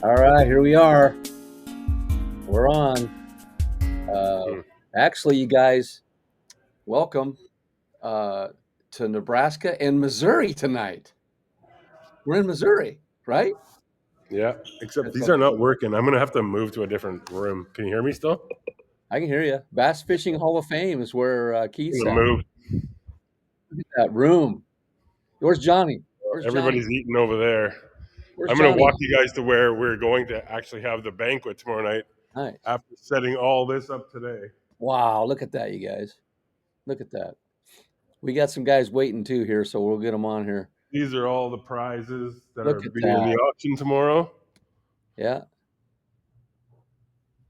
All right, here we are. We're on. Actually, you guys, welcome to Nebraska and Missouri tonight. We're in Missouri, right? Yeah, except these are not working. I'm going to have to move to a different room. Can you hear me still? I can hear you. Bass Fishing Hall of Fame is where Keith's I'm at. going to move. Look at that room. Where's Johnny? Where's Johnny? Everybody's eating over there. Where's I'm going to Johnny? walk you guys to where we're going to actually have the banquet tomorrow night Nice. after setting all this up today. Wow, look at that, you guys. Look at that. We got some guys waiting too here, so we'll get them on here. These are all the prizes that Look are at being in the that. auction tomorrow. Yeah.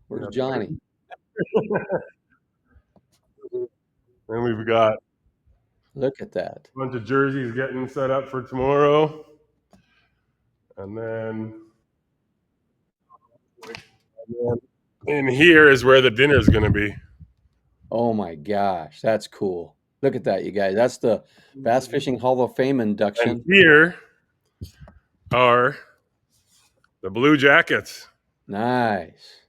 Where's Yeah. Johnny? And we've got Look at that. a bunch of jerseys getting set up for tomorrow. And then in here is where the dinner is going to be. Oh my gosh, that's cool. Look at that, you guys. That's the Bass Fishing Hall of Fame And induction. here are the Blue Jackets. Nice.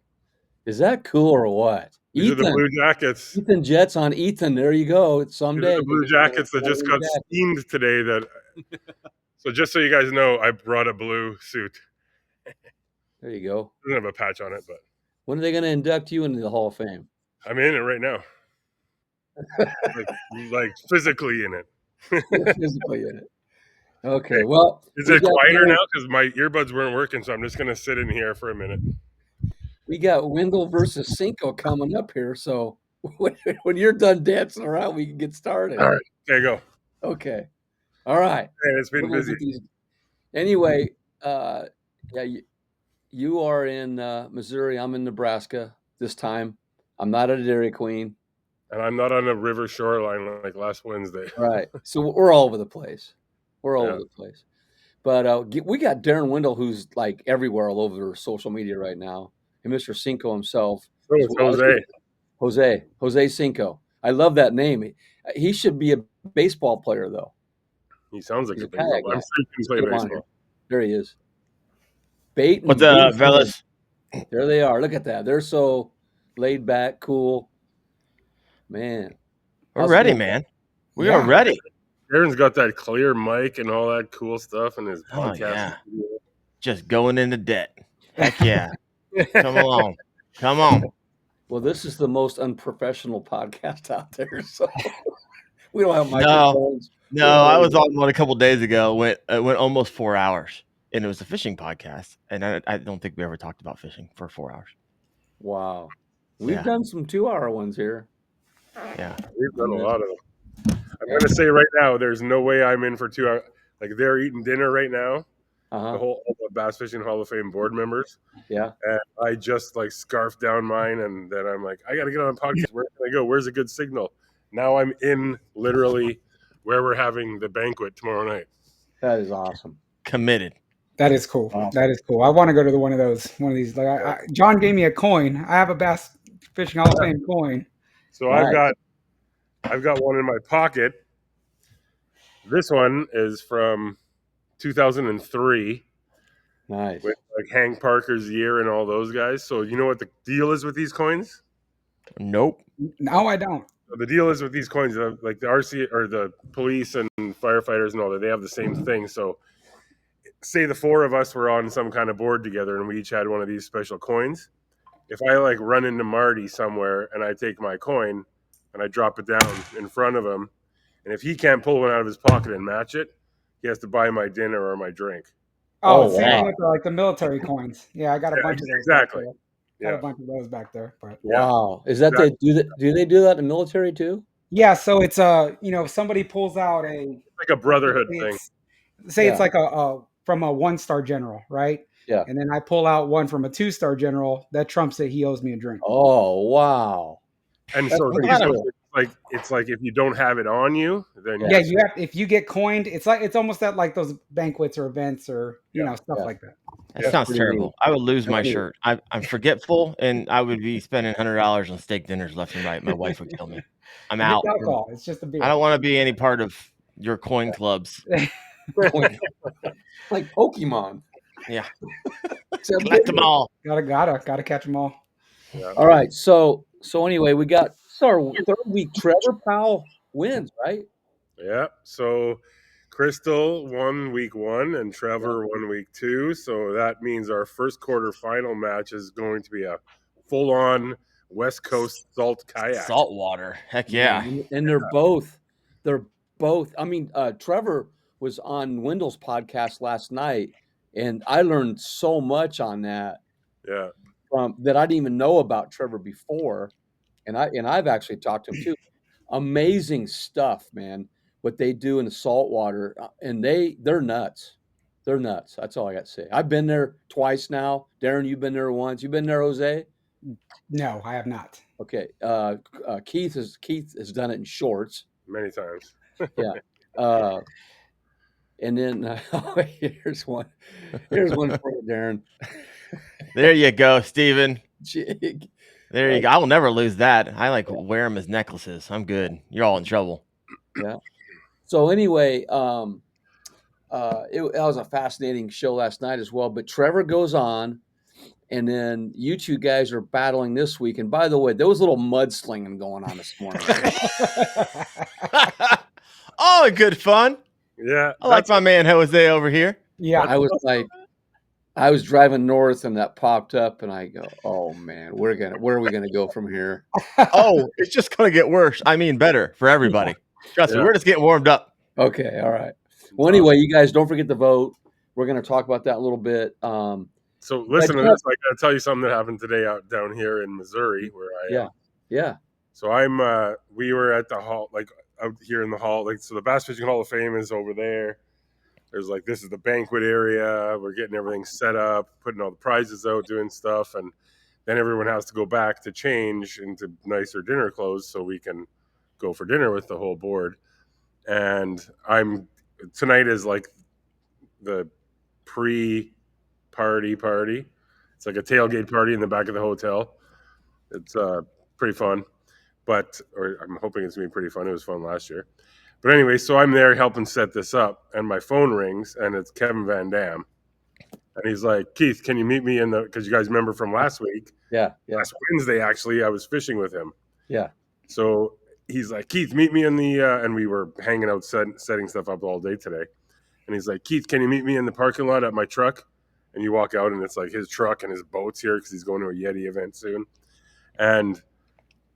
Is that cool or what? These are the Ethan. Blue Jackets. Ethan Jets on Ethan. There you go. These Someday. are the Blue Jackets that just got steamed today. So just so you guys know, I brought a blue suit. There you go. Doesn't have a patch on it, but When are they going to induct you into the Hall of Fame? I'm in it right now. like physically in it. You're physically in it. Okay, well. Is it quieter now? Because my earbuds weren't working, so I'm just going to sit in here for a minute. We got Wendell versus Cinko coming up here, so when you're done dancing around, we can get started. All right, okay, go. Okay. All right. Man, it's been busy. Anyway, yeah, you are in Missouri. I'm in Nebraska this time. I'm not at a Dairy Queen. And I'm not on a river shoreline like last Wednesday. Right. So we're all over the place. We're all over the place. But we got Daren Wendell, who's like everywhere all over social media right now, and Mr. Cinko himself. So it's Jose Cinko. I love that name. He should be a baseball player, though. He sounds like He's a baseball. I'm sure he can play baseball. There he is. Bait. What's up, fellas? There they are. Look at that. They're so laid back, cool. Man. We're ready, man. We are ready. Daren's got that clear mic and all that cool stuff in his podcast. Oh, yeah. Just going into debt. Heck yeah. Come along. Come on. Well, this is the most unprofessional podcast out there, so we don't have microphones. No, I was on one a couple days ago. It went almost 4 hours, and it was a fishing podcast, and I don't think we ever talked about fishing for 4 hours. Wow. We've done some 2-hour ones here. Yeah. We've done a lot of them. I'm going to say right now, there's no way I'm in for 2 hours. Like, they're eating dinner right now. The whole Bass Fishing Hall of Fame board members. Yeah. And I just like scarfed down mine, and then I'm like, I got to get on a podcast. Where can I go? Where's a good signal? Now I'm in literally where we're having the banquet tomorrow night. That is awesome. Committed. That is cool. Wow. That is cool. I want to go to one of these. Like John gave me a coin. I have a Bass Fishing Hall of Fame coin. So nice. I've got one in my pocket. This one is from 2003. Nice. With like Hank Parker's year and all those guys. So you know what the deal is with these coins? Nope. No, I don't. So the deal is with these coins, like the RC or the police and firefighters and all that, they have the same thing. So say the four of us were on some kind of board together and we each had one of these special coins. If I like run into Marty somewhere and I take my coin and I drop it down in front of him, and if he can't pull one out of his pocket and match it, he has to buy my dinner or my drink. Same with like the military coins. Yeah, I got a bunch of those. Exactly. Got a bunch of those back there. But wow, is that exactly. Do they do that in the military too? Yeah, so it's if somebody pulls out like a brotherhood thing. Say it's like a from a 1-star general, right? Yeah. And then I pull out one from a 2-star general, that trumps it. He owes me a drink. Oh wow! And that's so it's like if you don't have it on you, then you have. If you get coined, it's almost at like those banquets or events or stuff like that. That sounds terrible. Neat. I would lose my shirt. I'm forgetful, and I would be spending $100 on steak dinners left and right. My wife would kill me. I'm out. Alcohol. It's just a beer. I don't want to be any part of your coin clubs. Like Pokemon. Yeah. Except Collect them all. Gotta catch them all. Yeah. All right. So anyway, we got our third week. Trevor Powell wins, right? Yeah. So Crystal won week 1 and Trevor won week 2. So that means our first quarter final match is going to be a full-on West Coast salt kayak. Salt water. Heck yeah. And they're both. I mean, Trevor was on Wendell's podcast last night, and I learned so much on that Yeah. that I didn't even know about Trevor before, and I've actually talked to him too. Amazing stuff, man. What they do in the saltwater, and they're nuts. They're nuts. That's all I got to say. I've been there twice now. Daren, you've been there once. You've been there, Jose? No, I have not. Okay. Keith has done it in shorts. Many times. Yeah. And then here's one for you, Daren. There you go, Steven. Jig. There you go. I will never lose that. I wear them as necklaces. I'm good. You're all in trouble. Yeah. So anyway, that was a fascinating show last night as well. But Trevor goes on, and then you two guys are battling this week. And by the way, there was a little mudslinging going on this morning. Oh, good fun. Yeah. I like my man Jose over here. Yeah. I was driving north and that popped up and I go, oh man, where are we gonna go from here? Oh, it's just gonna get worse. I mean better for everybody. Trust me, we're just getting warmed up. Okay, all right. Well, anyway, you guys don't forget to vote. We're gonna talk about that a little bit. So listen to this. I gotta tell you something that happened today down here in Missouri where I am. Yeah. So we were at the hall, like out here in the hall, like so the Bass Fishing Hall of Fame is over there. There's like this is the banquet area. We're getting everything set up, putting all the prizes out, doing stuff, and then everyone has to go back to change into nicer dinner clothes so we can go for dinner with the whole board. And tonight is like the pre-party. It's like a tailgate party in the back of the hotel. It's pretty fun, or I'm hoping it's gonna be pretty fun. It was fun last year. But anyway, so I'm there helping set this up, and my phone rings, and it's Kevin Van Dam. And he's like, Keith, can you meet me because you guys remember from last week? Yeah. Last Wednesday, actually, I was fishing with him. Yeah. So he's like, Keith, meet me in and we were hanging out, setting stuff up all day today. And he's like, Keith, can you meet me in the parking lot at my truck? And you walk out, and it's like his truck and his boat's here because he's going to a Yeti event soon. And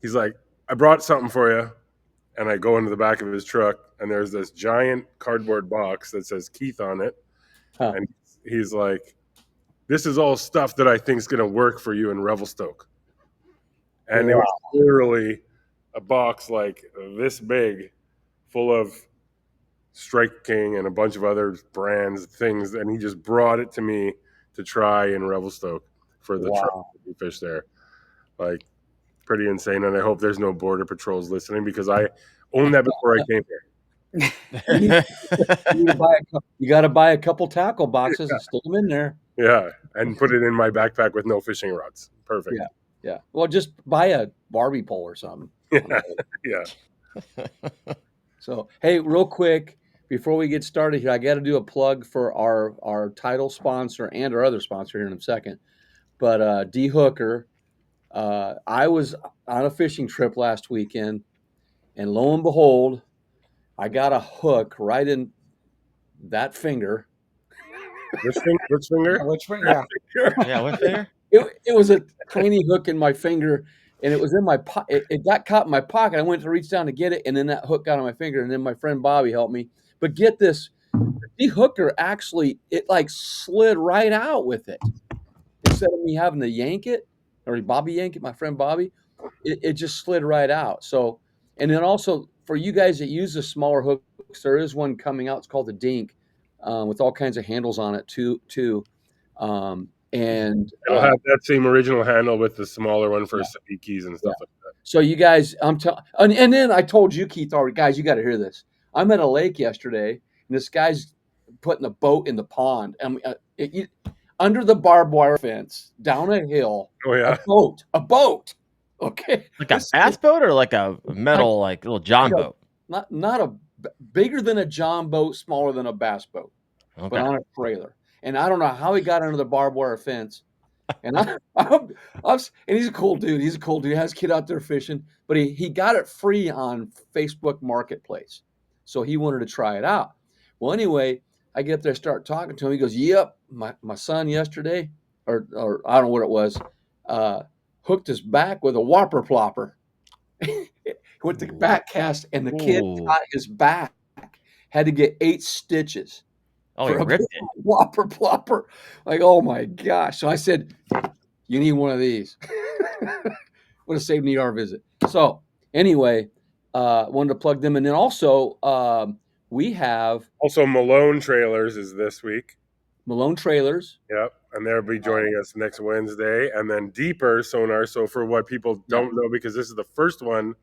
he's like, I brought something for you. And I go into the back of his truck, and there's this giant cardboard box that says Keith on it. Huh. And he's like, this is all stuff that I think is going to work for you in Revelstoke. And it was literally a box like this big full of Strike King and a bunch of other brands, things. And he just brought it to me to try in Revelstoke for the truck that we fish there. Like, pretty insane, and I hope there's no border patrols listening because I owned that before I came here. You got to buy a couple tackle boxes and stick them in there. Yeah, and put it in my backpack with no fishing rods. Perfect. Yeah. Well, just buy a Barbie pole or something. Yeah. So, hey, real quick, before we get started here, I got to do a plug for our title sponsor and our other sponsor here in a second. But D Hooker. I was on a fishing trip last weekend, and lo and behold, I got a hook right in that finger. Which finger? Which one? Yeah. Yeah, what finger? It was a tiny hook in my finger, and it was in my pocket. It got caught in my pocket. I went to reach down to get it, and then that hook got on my finger, and then my friend Bobby helped me. But get this, the hooker actually, it like slid right out with it. Instead of me having to yank it, or Bobby yank it, my friend Bobby, it just slid right out. So, and then also for you guys that use the smaller hooks, there is one coming out. It's called the Dink, with all kinds of handles on it too. And it'll have that same original handle with the smaller one for keys and stuff like that. So you guys, and then I told you, Keith, already, guys, you got to hear this. I'm at a lake yesterday, and this guy's putting a boat in the pond. Under the barbed wire fence, down a hill. Oh yeah, a boat. Okay, like a bass boat or like a metal, like little John boat. Not a bigger than a John boat, smaller than a bass boat, but on a trailer. and I don't know how he got under the barbed wire fence. And and he's a cool dude. He's a cool dude. He has a kid out there fishing, but he got it free on Facebook Marketplace, so he wanted to try it out. Well, anyway, I get up there, start talking to him. He goes, "Yep, my son yesterday, or I don't know what it was, hooked his back with a whopper plopper." With the back cast, and the kid got his back, had to get 8 stitches. Oh, he ripped it. Whopper plopper. Like, oh my gosh. So I said, you need one of these. Would have saved me our visit. So anyway, wanted to plug them. And then also we have Also Malone Trailers is this week. Malone Trailers. Yep. And they'll be joining us next Wednesday. And then Deeper Sonar. So for what people don't know, because this is the first one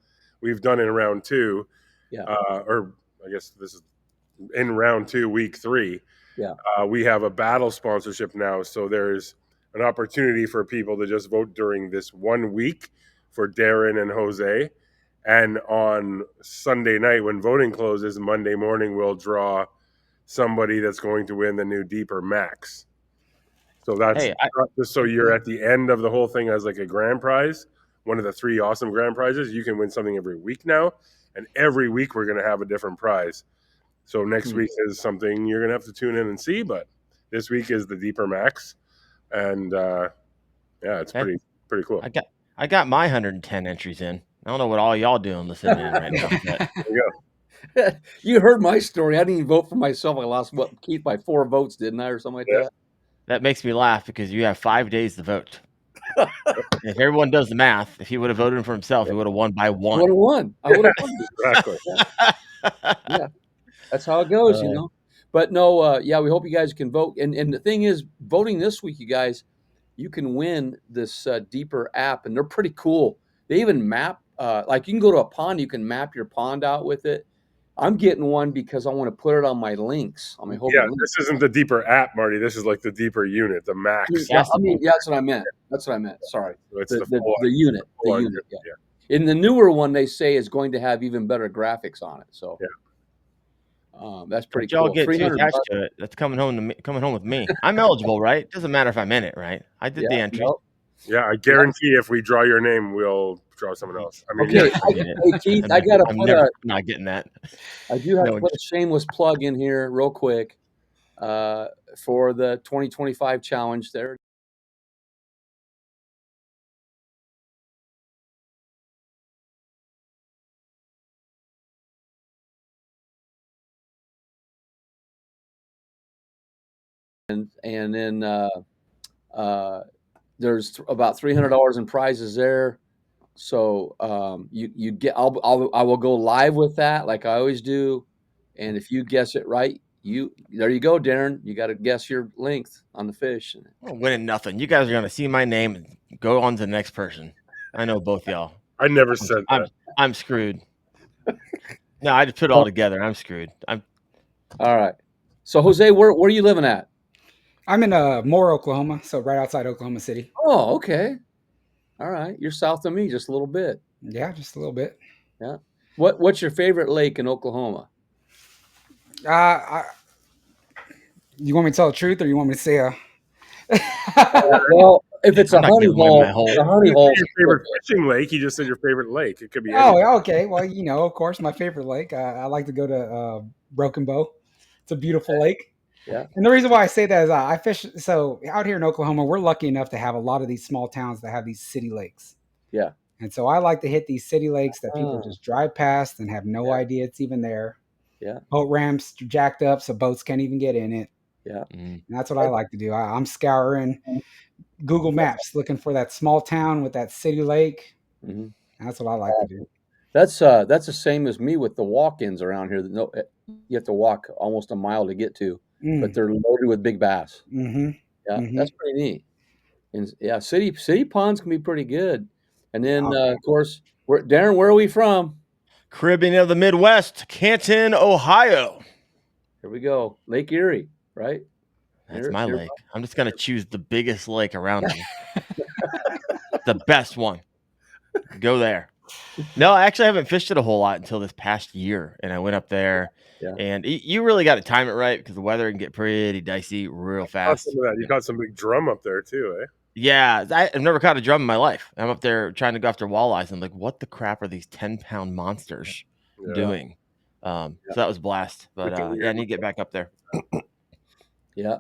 we've done in round 2. Yeah. Or I guess this is in round 2, week 3. Yeah. We have a battle sponsorship now. So there's an opportunity for people to just vote during this 1 week for Daren and Jose. And on Sunday night, when voting closes, Monday morning, we'll draw somebody that's going to win the new Deeper Max. So that's just so you're at the end of the whole thing as like a grand prize, one of the 3 awesome grand prizes. You can win something every week now, and every week we're going to have a different prize. So next week is something you're going to have to tune in and see, but this week is the Deeper Max, and it's pretty cool. I got my 110 entries in. I don't know what all y'all doing listening in right now. But. There you go. You heard my story. I didn't even vote for myself. I lost Keith by 4 votes, didn't I, or something like that? That makes me laugh because you have 5 days to vote. If everyone does the math, if he would have voted for himself, he would have won by 1. I would have won. I would have won. Exactly. Yeah. That's how it goes, you know. But no, we hope you guys can vote. And the thing is, voting this week, you guys, you can win this Deeper app, and they're pretty cool. They even map, like you can go to a pond, you can map your pond out with it. I'm getting one because I want to put it on my links. On my whole links. This isn't the Deeper app, Marty. This is like the Deeper unit, the Max. Yeah, that's what I meant. That's what I meant. Sorry. So it's the unit. The unit. Yeah. And the newer one, they say, is going to have even better graphics on it. So that's pretty cool. Y'all get too attached to it. That's coming home with me. I'm eligible, right? Doesn't matter if I'm in it, right? I did the entry. Nope. Yeah, I guarantee if we draw your name, we'll draw someone else. I mean, okay, hey Keith, I got to put not getting that. I do have to put a shameless plug in here real quick for the 2025 challenge there. And then there's about $300 in prizes there. So you get I will go live with that like I always do, and if you guess it right, there you go, Daren. You got to guess your length on the fish. I'm winning nothing. You guys are gonna see my name and go on to the next person. I know both y'all. I never said that. I'm screwed. No, I just put it all together. I'm screwed. All right. So Jose, where are you living at? I'm in Moore, Oklahoma, so right outside Oklahoma City. Oh, okay. All right. You're south of me just a little bit. Yeah, just a little bit. Yeah. What's your favorite lake in Oklahoma? You want me to tell the truth, or you want me to say well, if it's a honey hole, it's a honey hole. Your favorite fishing lake? You just said your favorite lake. It could be. Oh, okay. Well, of course, my favorite lake. I like to go to Broken Bow. It's a beautiful lake. Yeah. And the reason why I say that is I fish. So out here in Oklahoma, we're lucky enough to have a lot of these small towns that have these city lakes. Yeah. And so I like to hit these city lakes that people just drive past and have no idea it's even there. Yeah. Boat ramps jacked up so boats can't even get in it. Yeah. And that's what I like to do. I'm scouring Google Maps looking for that small town with that city lake. Mm-hmm. That's what I like to do. That's the same as me with the walk-ins around here. You have to walk almost a mile to get to, but they're loaded with big bass. Mm-hmm. Yeah, that's pretty neat. And yeah, city ponds can be pretty good. And then of course, Daren, where are we from? Caribbean of the Midwest, Canton, Ohio. Here we go, Lake Erie, right? That's my lake. I'm just gonna choose the biggest lake around me, the best one. Go there. No, I actually haven't fished it a whole lot until this past year, and I went up there, and you really got to time it right because the weather can get pretty dicey real fast. You caught some big drum up there too, eh? Yeah, I've never caught a drum in my life. I'm up there trying to go after walleyes, and I'm like, what the crap are these 10-pound monsters doing? So that was a blast. But I need to get back up there. Yeah.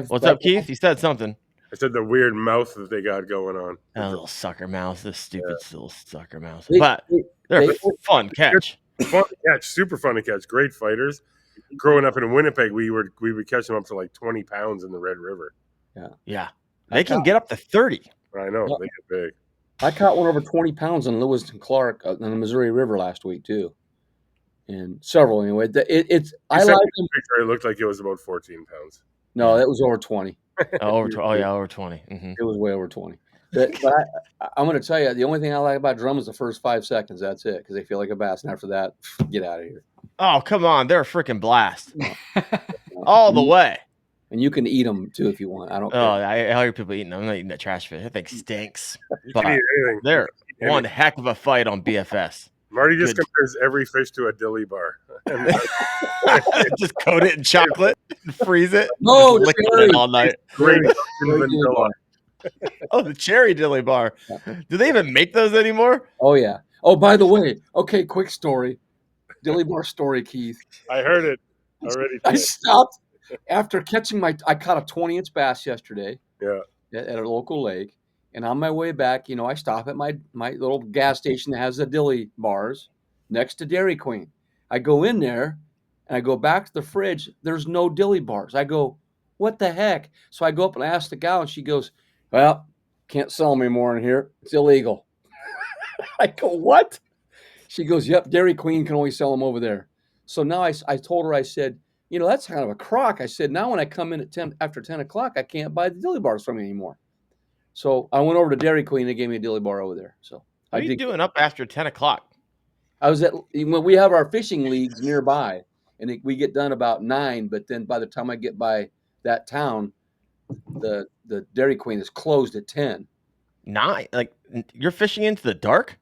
What's up, Keith? You said something. I said the weird mouth that they got going on. A little sucker mouse, this stupid little sucker mouse. But they're a fun catch. Fun to catch, super fun to catch. Great fighters. Growing up in Winnipeg, we would catch them up to like 20 pounds in the Red River. Yeah. They can get up to 30. I know. They get big. I caught one over 20 pounds in Lewis and Clark on the Missouri River last week too, and several anyway. It looked like it was about 14 pounds. No, that was over 20. Over 20. Mm-hmm. It was way over 20. But I'm going to tell you, the only thing I like about drum is the first 5 seconds. That's it, because they feel like a bass, and after that, get out of here. Oh, come on, they're a freaking blast, all the way. And you can eat them too if you want. I don't. I hear people eating them. I'm not eating that trash fish. That thing stinks. But anything. They're one heck of a fight on BFS. Marty just compares every fish to a dilly bar. Just coat it in chocolate and freeze it. No, lick it all night. Great. Oh, the cherry dilly bar. Do they even make those anymore? Oh, yeah. Oh, by the way, okay, quick story. Dilly bar story, Keith. I heard it already. I stopped after catching I caught a 20-inch bass yesterday. Yeah. At a local lake. And on my way back, I stop at my little gas station that has the dilly bars next to Dairy Queen. I go in there and I go back to the fridge. There's no dilly bars. I go, what the heck? So I go up and ask the gal, and she goes, well, can't sell them anymore in here. It's illegal. I go, what? She goes, yep, Dairy Queen can only sell them over there. So now I told her, I said, that's kind of a crock. I said, now when I come in after 10 o'clock, I can't buy the dilly bars from you anymore. So I went over to Dairy Queen. They gave me a dilly bar over there. So what are you doing up after 10 o'clock? I was when we have our fishing leagues nearby, and we get done about 9. But then by the time I get by that town, the Dairy Queen is closed at 10. 9? Like you're fishing into the dark?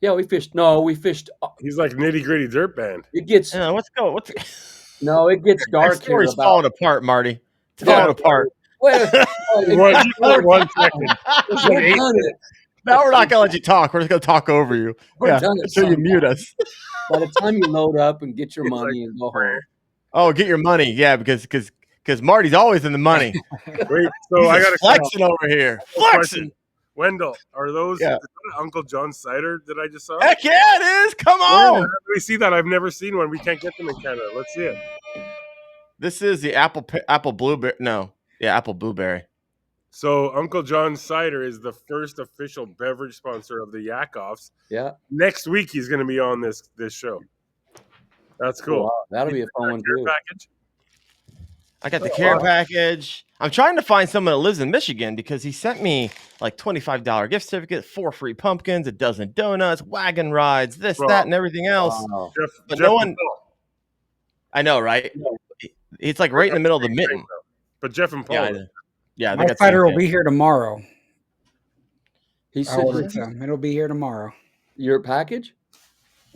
Yeah, we fished. No, we fished. He's like Nitty Gritty Dirt Band. It gets. No, it gets dark. That story's falling apart, Marty. It's falling apart. Wait, one second. Now we're not gonna let you talk. We're just gonna talk over you. Until you mute us. By the time you load up and get your money and go home. Oh, get your money, yeah, because Marty's always in the money. Wait, so I got flexing over here. Flexing. Wendell, are those Uncle John's cider that I just saw? Heck yeah, it is. Come on. How do we see that? I've never seen one. We can't get them in Canada. Let's see it. This is the apple blueberry. No. Yeah, apple blueberry. So Uncle John's Cider is the first official beverage sponsor of the YakOffs. Yeah. Next week he's going to be on this show. That's cool. Wow, that'll be a fun one too. Package? I got the care package. I'm trying to find someone that lives in Michigan because he sent me like $25 gift certificate, 4 free pumpkins, a dozen donuts, wagon rides, that, and everything else. Wow. But no one. I know, right? It's like right in the middle of the mitten. But Jeff and Paul. Yeah, my fighter will be here tomorrow. He said it'll be here tomorrow. Your package?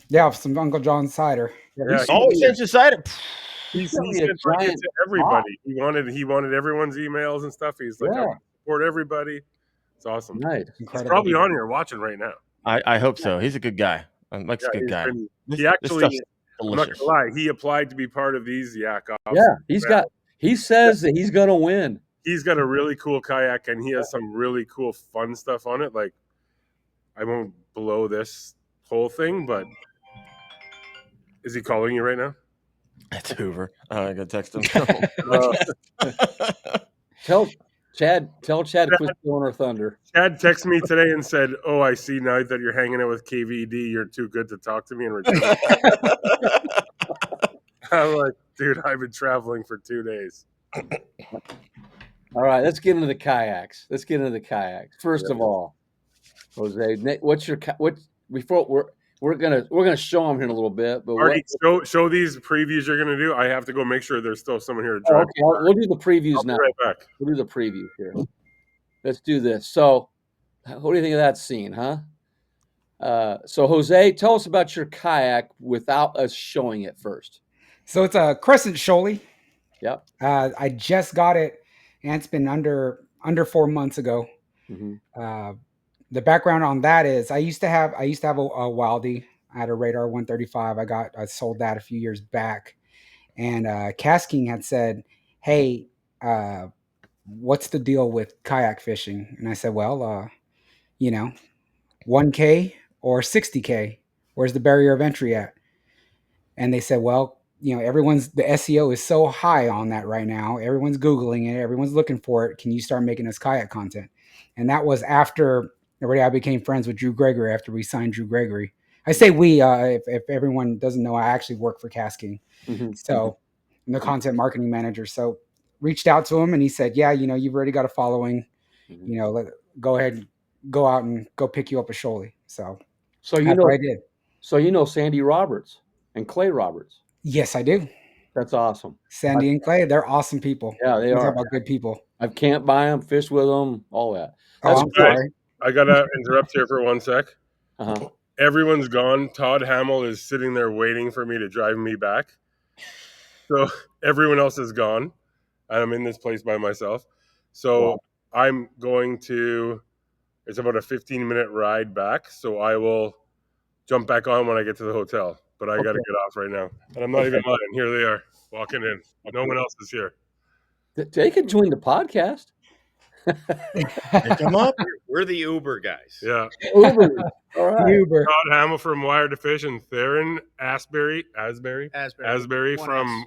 Yeah, some Uncle John's cider. Yeah, he sent you cider. He sent it to everybody. He wanted everyone's emails and stuff. He's like, I support everybody. It's awesome. Right. He's probably on here watching right now. I hope so. He's a good guy. Mike's a good guy. He actually, I'm not gonna lie, he applied to be part of these YakOffs. Yeah, he says that he's gonna win. He's got a really cool kayak, and he has some really cool fun stuff on it. Like, I won't blow this whole thing, but is he calling you right now? It's Hoover. I gotta text him. Tell Chad to quit stealing our thunder. Chad texted me today and said, "Oh, I see now that you're hanging out with KVD. You're too good to talk to me in return." I'm like, dude, I've been traveling for 2 days. All right, let's get into the kayaks. First of all, Jose, what's your before we're gonna show them here in a little bit, but Marty, show these previews you're gonna do. I have to go make sure there's still someone here to drive. Okay, we'll do the previews now. Right back. We'll do the preview here. Let's do this. So, what do you think of that scene, huh? So Jose, tell us about your kayak without us showing it first. So it's a Crescent Shoaly. Yep. I just got it, and it's been under 4 months ago. Mm-hmm. The background on that is I used to have a Wildie. I had a Radar 135. I sold that a few years back, and Casking had said, "Hey, what's the deal with kayak fishing?" And I said, "Well, 1K or 60K. Where's the barrier of entry at?" And they said, "Well, the SEO is so high on that right now. Everyone's Googling it. Everyone's looking for it. Can you start making us kayak content?" And that was after already I became friends with Drew Gregory after we signed Drew Gregory. I say we, if everyone doesn't know, I actually work for Casking. Mm-hmm. So I'm the content marketing manager. So reached out to him and he said, "Yeah, you've already got a following. Mm-hmm. Go ahead, go out and go pick you up a Shoaly." So So that's what I did. So Sandy Roberts and Clay Roberts. Yes, I do. That's awesome. Sandy and Clay, they're awesome people. Yeah, they You talk are. about good people. I've camped by them, fished with them, all that. Oh, I'm sorry. I gotta interrupt here for 1 sec. Uh-huh. Everyone's gone. Todd Hamill is sitting there waiting for me to drive me back. So everyone else is gone, and I'm in this place by myself. So Wow. I'm going to. It's about a 15-minute ride back, so I will jump back on when I get to the hotel. But I got to get off right now, and I'm not even lying. Here they are walking in. No one else is here. They can join the podcast. Come up. We're the Uber guys. Yeah. Uber. All right. Uber. Todd Hamill from Wired to Fish and Daren Asbury from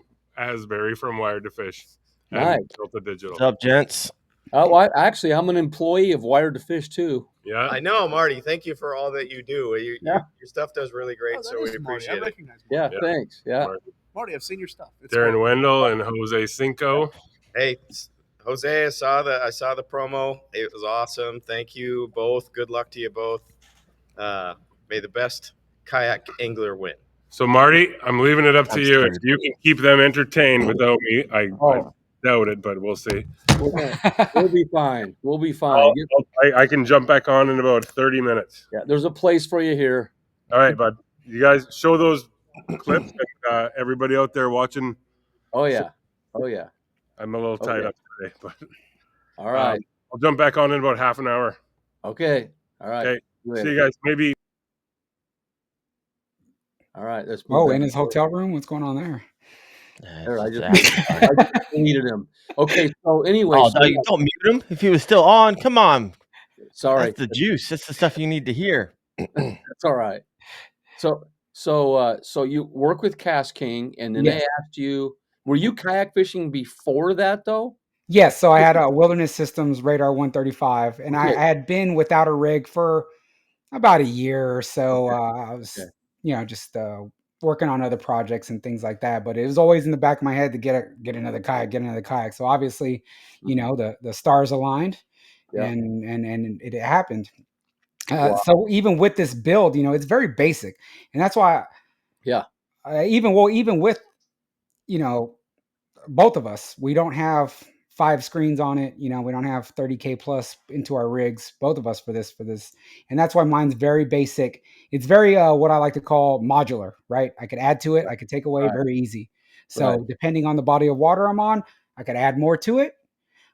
Wired to Fish. Nice. Delta Digital. What's up, gents? I'm an employee of Wired to Fish too. Yeah, I know, Marty. Thank you for all that you do. Yeah. Your stuff does really great, so we appreciate it. Yeah, thanks. Yeah. Marty, I've seen your stuff. It's Daren cool. Wendell and Jose Cinko. Hey, Jose, I saw the promo. It was awesome. Thank you both. Good luck to you both. May the best kayak angler win. So Marty, I'm leaving it up to you. If you can keep them entertained without me, I doubt it, but we'll see. We'll be fine. We'll be fine. I can jump back on in about 30 minutes. Yeah, there's a place for you here. All right, bud. You guys show those clips and everybody out there watching. Oh yeah. Oh yeah. I'm a little tied up today, but all right. I'll jump back on in about half an hour. Okay. All right. Okay. See you guys. Maybe. All right. That's in his hotel room. What's going on there? I just needed him. Okay. So anyway, you don't mute him if he was still on. Come on. Sorry. That's the juice. That's the stuff you need to hear. That's all right. So you work with Cast King, and then they asked you, were you kayak fishing before that though? Yes. So I had a Wilderness Systems Radar 135, and I had been without a rig for about a year or so. I was, just working on other projects and things like that. But it was always in the back of my head to get another kayak. So obviously, the stars aligned, and it happened. So even with this build, it's very basic, and that's why. Even with, both of us, we don't have 5 screens on it. We don't have 30K plus into our rigs, both of us for this. And that's why mine's very basic. It's very, what I like to call modular, right? I could add to it. I could take away very easy. So depending on the body of water I'm on, I could add more to it,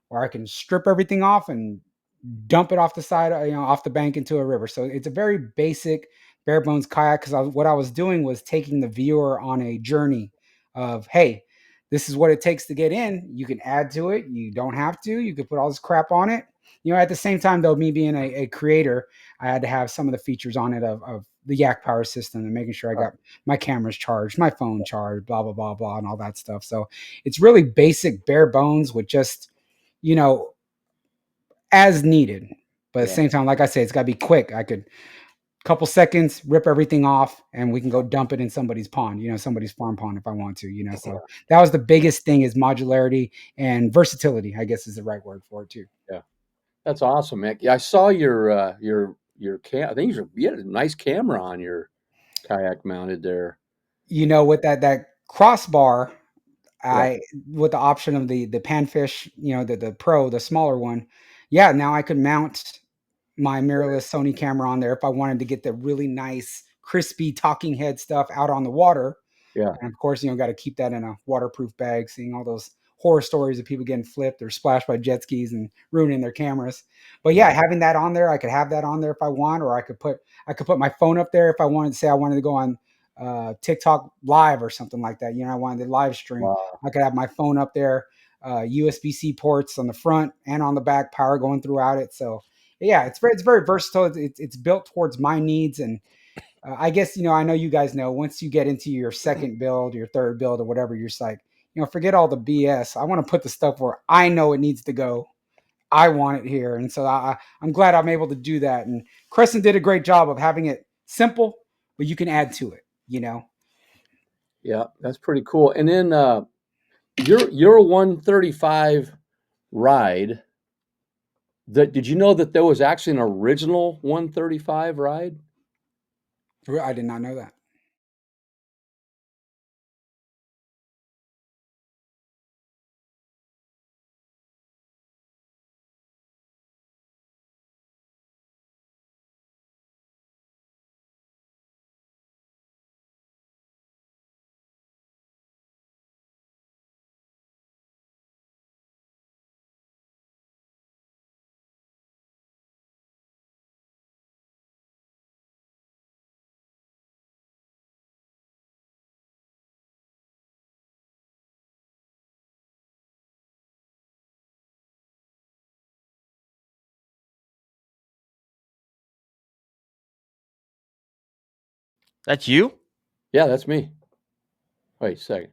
or I can strip everything off and dump it off the side, off the bank into a river. So it's a very basic bare bones kayak. Cause what I was doing was taking the viewer on a journey of, hey, this is what it takes to get in. You can add to it. You don't have to. You could put all this crap on it. At the same time, though, me being a creator, I had to have some of the features on it of the Yak power system and making sure I got my cameras charged, my phone charged, blah, blah, blah, blah, and all that stuff. So it's really basic, bare bones with just, as needed. But at the same time, like I said, it's got to be quick. I could couple seconds, rip everything off, and we can go dump it in somebody's pond, somebody's farm pond if I want to, So that was the biggest thing, is modularity and versatility, I guess is the right word for it too. Yeah. That's awesome, man. Yeah, I saw your I think you had a nice camera on your kayak mounted there. With that crossbar, with the option of the panfish, the Pro, the smaller one. Yeah, now I could mount my mirrorless Sony camera on there if I wanted to get the really nice, crispy talking head stuff out on the water. Yeah. And of course, got to keep that in a waterproof bag, seeing all those horror stories of people getting flipped or splashed by jet skis and ruining their cameras. But yeah, having that on there, I could have that on there if I want, or I could put my phone up there if I wanted to say I wanted to go on TikTok live or something like that. I wanted to live stream. Wow. I could have my phone up there, USB-C ports on the front and on the back, power going throughout it. So yeah, it's very versatile. It's built towards my needs. And I guess, I know you guys know, once you get into your second build, your third build or whatever, you're just like, forget all the BS. I want to put the stuff where I know it needs to go. I want it here. And so I'm glad I'm able to do that. And Crescent did a great job of having it simple, but you can add to it, Yeah, that's pretty cool. And then your 135 ride, did you know that there was actually an original 135 ride? I did not know that. That's you? Yeah, that's me. Wait a second.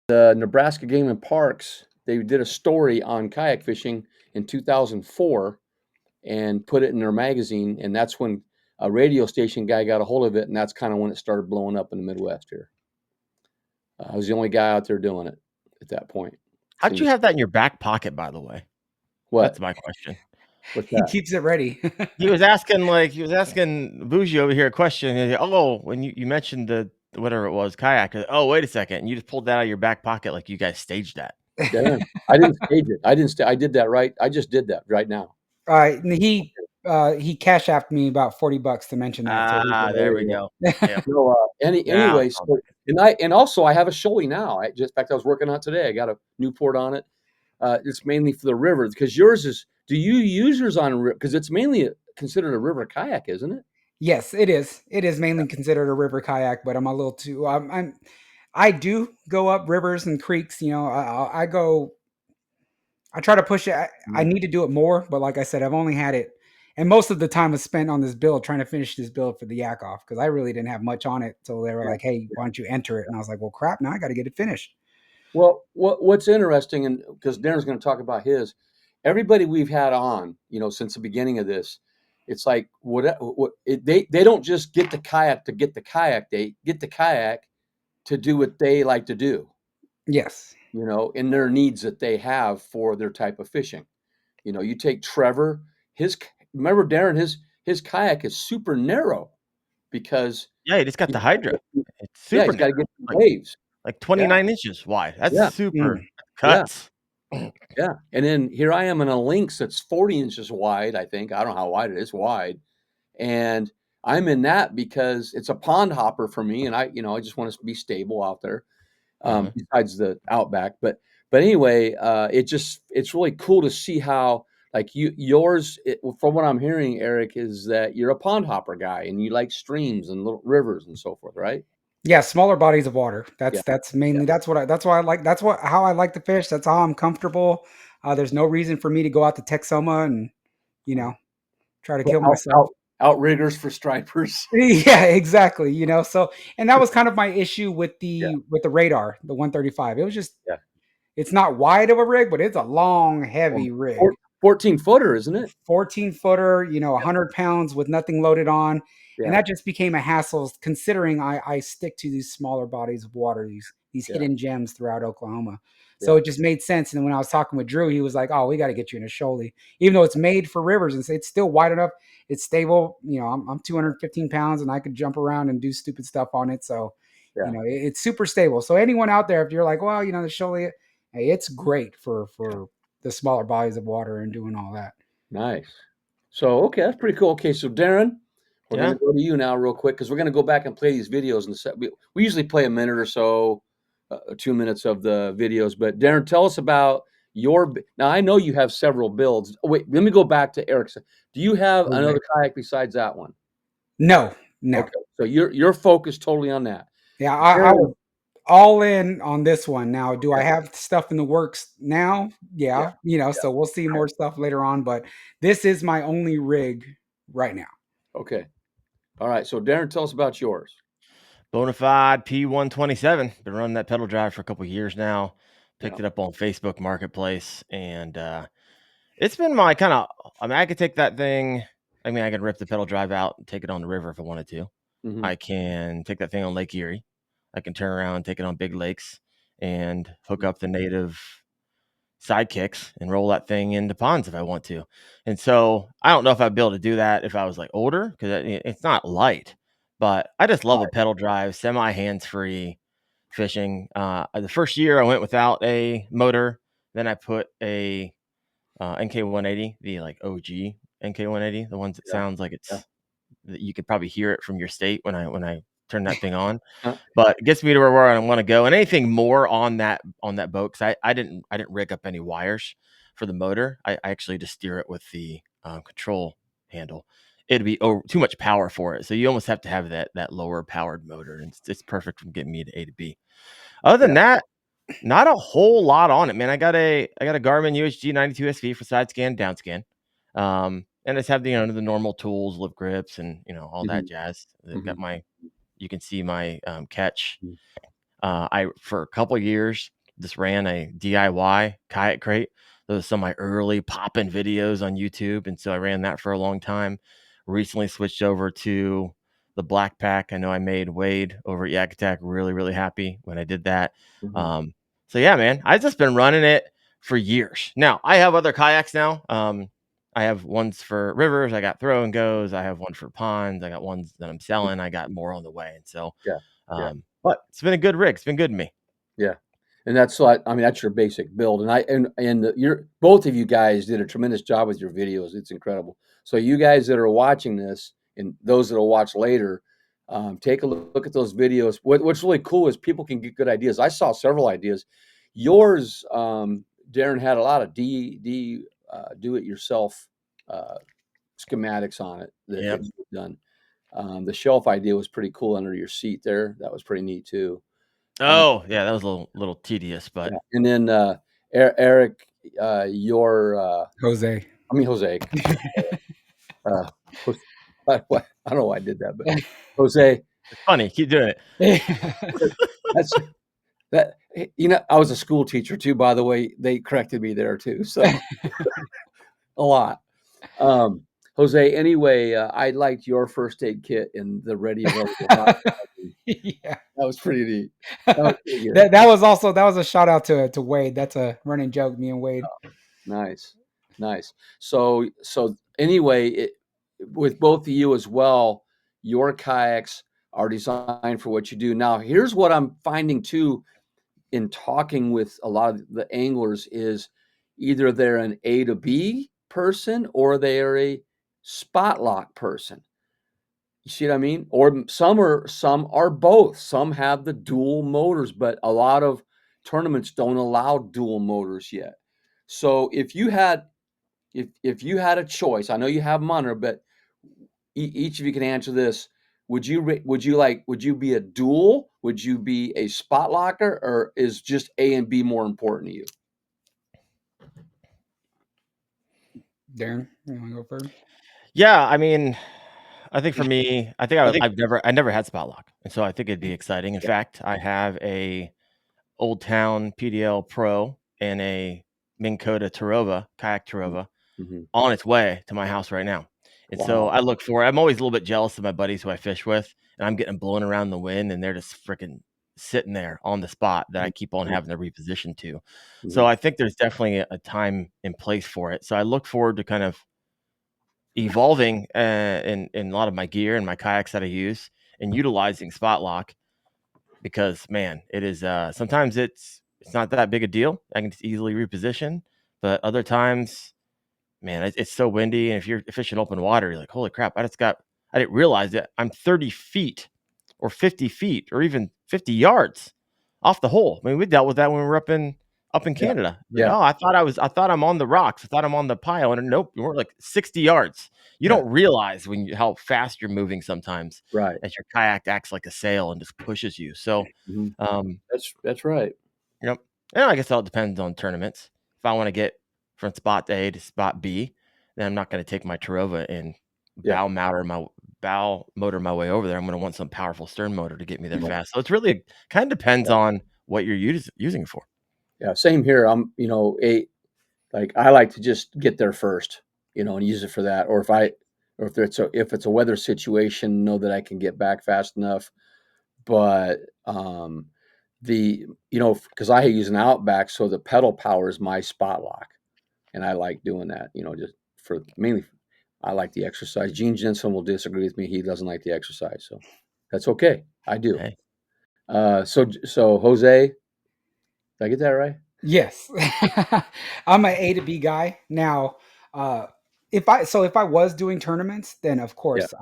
The Nebraska Game and Parks, they did a story on kayak fishing in 2004 and put it in their magazine, and that's when a radio station guy got a hold of it, and that's kind of when it started blowing up in the Midwest here. I was the only guy out there doing it at that point. How'd you have that in your back pocket, by the way? What? That's my question. What's He that? keeps it ready. He was asking Bougie over here a question. He's like, oh, when you mentioned the whatever it was, kayak. Oh, wait a second. And you just pulled that out of your back pocket like you guys staged that. Daren. I didn't stage it. I did that right. I just did that right now. All right. And he cash apped me about $40 to mention that. So There we go. Yeah. So anyway, Yeah. so and also I have a shoalie now. In fact, I was working on it today. I got a Newport on it. It's mainly for the river because yours is. Do you use yours on because it's mainly considered a river kayak, isn't it? Yes, it is. It is mainly considered a river kayak, but I'm a little too. I do go up rivers and creeks. I go. I try to push it. I need to do it more, but like I said, I've only had it, and most of the time was spent on this build trying to finish this build for the YakOff because I really didn't have much on it. So they were like, "Hey, why don't you enter it?" And I was like, "Well, crap! Now I got to get it finished." Well, what's interesting, and because Darren's going to talk about his, everybody we've had on, since the beginning of this, it's like they don't just get the kayak to get the kayak. They get the kayak to do what they like to do. Yes. In their needs that they have for their type of fishing. You take Trevor, remember Daren, his kayak is super narrow because he just got the Hydra. It's super he's got to narrow. get the waves. Like 29 inches wide. That's super cuts. Yeah. And then here I am in a Lynx that's 40 inches wide, I think. I don't know how wide it is, wide. And I'm in that because it's a pond hopper for me. And I just want to be stable out there. Besides the Outback. But anyway, it's really cool to see how like yours, from what I'm hearing, Eric, is that you're a pond hopper guy and you like streams and little rivers and so forth, right? Yeah, smaller bodies of water. That's mainly that's why I like. That's how I like to fish. That's how I'm comfortable. There's no reason for me to go out to Texoma and try to kill myself. Outriggers for stripers. Yeah, exactly. So and that was kind of my issue with the radar, the 135. It was just it's not wide of a rig, but it's a long, heavy rig. 14-footer, isn't it? 14-footer, 100 pounds with nothing loaded on. Yeah. And that just became a hassle considering I stick to these smaller bodies of water, these hidden gems throughout Oklahoma. So it just made sense. And when I was talking with Drew, he was like, "Oh, we got to get you in a shoalie, even though it's made for rivers and it's still wide enough. It's stable. I'm 215 pounds and I could jump around and do stupid stuff on it. So, it's super stable. So anyone out there, if you're like, well, the shoalie, Hey, it's great for the smaller bodies of water and doing all that. Nice. So, okay, that's pretty cool. Okay, so Daren, we're Yeah. going to go to you now real quick because we're going to go back and play these videos. We usually play a minute or so, 2 minutes of the videos. But Daren, tell us about now I know you have several builds. Oh, wait, let me go back to Eric's. Do you have Okay. another kayak besides that one? No. Okay, so you're focused totally on that. Yeah, I was all in on this one. Now, do I Okay. have stuff in the works now? Yeah, so we'll see more stuff later on, but this is my only rig right now. Okay. All right. So Daren, tell us about yours. Bonafide P127. Been running that pedal drive for a couple years now. Picked Yeah. it up on Facebook Marketplace, and it's been my kind of. I mean, I could take that thing. I mean, I can rip the pedal drive out and take it on the river if I wanted to. Mhm. I can take that thing on Lake Erie. I can turn around and take it on big lakes and hook up the native sidekicks and roll that thing into ponds if I want to. And so I don't know if I'd be able to do that if I was like older because it's not light, but I just love a pedal drive, semi hands free fishing. The first year I went without a motor, then I put a NK180, the like OG NK180, the ones that sounds like it's you could probably hear it from your state when I turn that thing on. But it gets me to where I want to go. And anything more on that boat, because I didn't rig up any wires for the motor. I actually just steer it with the control handle. It'd be too much power for it, so you almost have to have that lower powered motor, and it's perfect from getting me to A to B. Other than that, not a whole lot on it, man. I got a Garmin UHG 92 SV for side scan, down scan. And I just have the the normal tools, lip grips, and all that jazz. I've got my, you can see my catch. I for a couple of years just ran a DIY kayak crate. Those are some of my early popping videos on YouTube, and so I ran that for a long time. Recently switched over to the black pack. I know I made Wade over at Yak Attack really, really happy when I did that. So yeah, man, I've just been running it for years. Now I have other kayaks now. I have ones for rivers. I got throw and goes. I have one for ponds. I got ones that I'm selling. I got more on the way. And so, but it's been a good rig. It's been good to me. Yeah. And that's like, I mean, that's your basic build. And you're both of you guys did a tremendous job with your videos. It's incredible. So you guys that are watching this and those that will watch later, take a look at those videos. What's really cool is people can get good ideas. I saw several ideas. Yours, Daren, had a lot of do it yourself schematics on it that you've done. The shelf idea was pretty cool under your seat there. That was pretty neat too. Oh yeah, that was a little tedious, but And then Eric, your Jose. I mean Jose. uh, I don't know why I did that, but Jose. It's funny. Keep doing it. That's that. I was a school teacher too. By the way, they corrected me there too. So a lot. Jose. Anyway, I liked your first aid kit and the ready available. Yeah, that was pretty neat. That was pretty good. that was a shout out to Wade. That's a running joke, me and Wade. Nice. So anyway, with both of you as well, your kayaks are designed for what you do. Now, here's what I'm finding too in talking with a lot of the anglers is either they're an A to B person or they are a spot lock person. You see what I mean? Or some are both. Some have the dual motors, but a lot of tournaments don't allow dual motors yet. So if you had a choice, I know you have Munner, but each of you can answer this. Would you be a dual? Would you be a spot locker, or is just A and B more important to you? Daren, you want to go first? Yeah, I mean, I think for me, I never had spot lock, and so I think it'd be exciting. In fact, I have a Old Town PDL Pro and a Minn Kota Tarova kayak Tarova on its way to my house right now. And so I look for. I'm always a little bit jealous of my buddies who I fish with, and I'm getting blown around the wind, and they're just freaking sitting there on the spot that I keep on having to reposition to. So I think there's definitely a time and place for it. So I look forward to kind of evolving in a lot of my gear and my kayaks that I use and utilizing spot lock because man, it is sometimes it's it's not that big a deal. I can just easily reposition. But other times, man, it's so windy, and if you're fishing open water, you're like, holy crap! I didn't realize that I'm 30 feet or 50 feet or even 50 yards off the hole. I mean, we dealt with that when we were up in Canada. Like, Yeah. oh, I thought I'm on the rocks. I thought I'm on the pile, and nope, we're like 60 yards. You don't realize how fast you're moving sometimes. Right. As your kayak acts like a sail and just pushes you. So, that's right. yep. And I guess it all depends on tournaments. If I want to get from spot A to spot B, then I'm not going to take my Tarova and bow motor my way over there. I'm going to want some powerful stern motor to get me there fast. So it's really kind of depends on what you're using it for. Yeah, same here. I'm, I like to just get there first, and use it for that. Or if it's a weather situation, know that I can get back fast enough. But because I use an Outback, so the pedal power is my spot lock, and I like doing that. Just for mainly, I like the exercise. Gene Jensen will disagree with me; he doesn't like the exercise, so that's okay. I do. Hey. So Jose, did I get that right? Yes. I'm an A to B guy. Now, if I was doing tournaments, then of course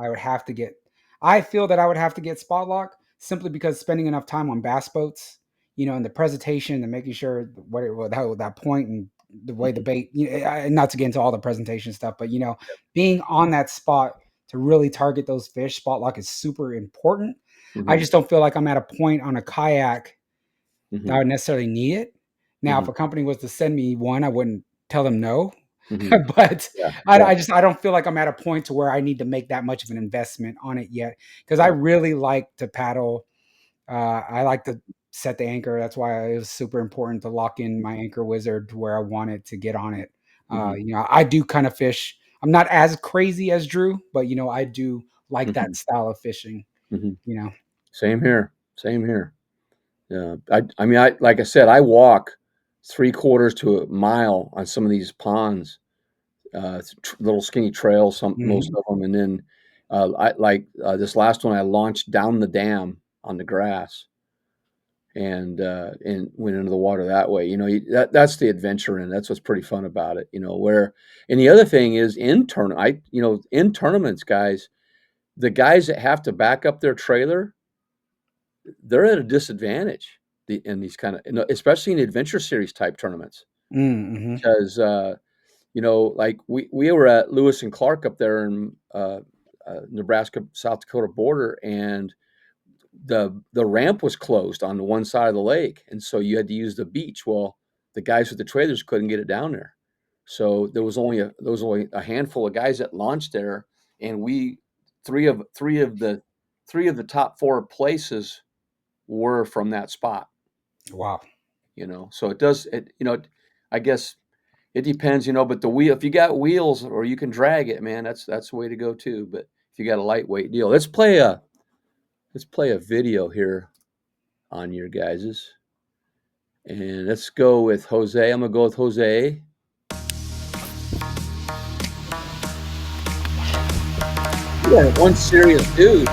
I feel that I would have to get spot lock simply because spending enough time on bass boats, and the presentation and making sure that point and the way the bait, not to get into all the presentation stuff, but being on that spot to really target those fish, spot lock is super important. I just don't feel like I'm at a point on a kayak that I would necessarily need it. Now, if a company was to send me one, I wouldn't tell them no. But I don't feel like I'm at a point to where I need to make that much of an investment on it yet, because I really like to paddle. I like to set the anchor. That's why it was super important to lock in my anchor wizard to where I wanted to get on it. I do kind of fish. I'm not as crazy as Drew, but I do like that style of fishing. Same here. Yeah, I like I said, I walk 3/4 to a mile on some of these ponds, little skinny trails, most of them, and then this last one, I launched down the dam on the grass, and went into the water that way. That's the adventure, and that's what's pretty fun about it. And the other thing is in tournaments, guys, the guys that have to back up their trailer, they're at a disadvantage in these kind of, especially in the adventure series type tournaments, because like we were at Lewis and Clark up there in Nebraska South Dakota border, and the ramp was closed on the one side of the lake, and so you had to use the beach. Well, the guys with the trailers couldn't get it down there, so there was only a handful of guys that launched there, and three of the top 4 places were from that spot. Wow. So it does it, I guess it depends, but the wheel, if you got wheels or you can drag it, man, that's the way to go too. But if you got a lightweight deal, let's play a video here on your guys's, and let's go with Jose. I'm gonna go with Jose. Yeah, one serious dude.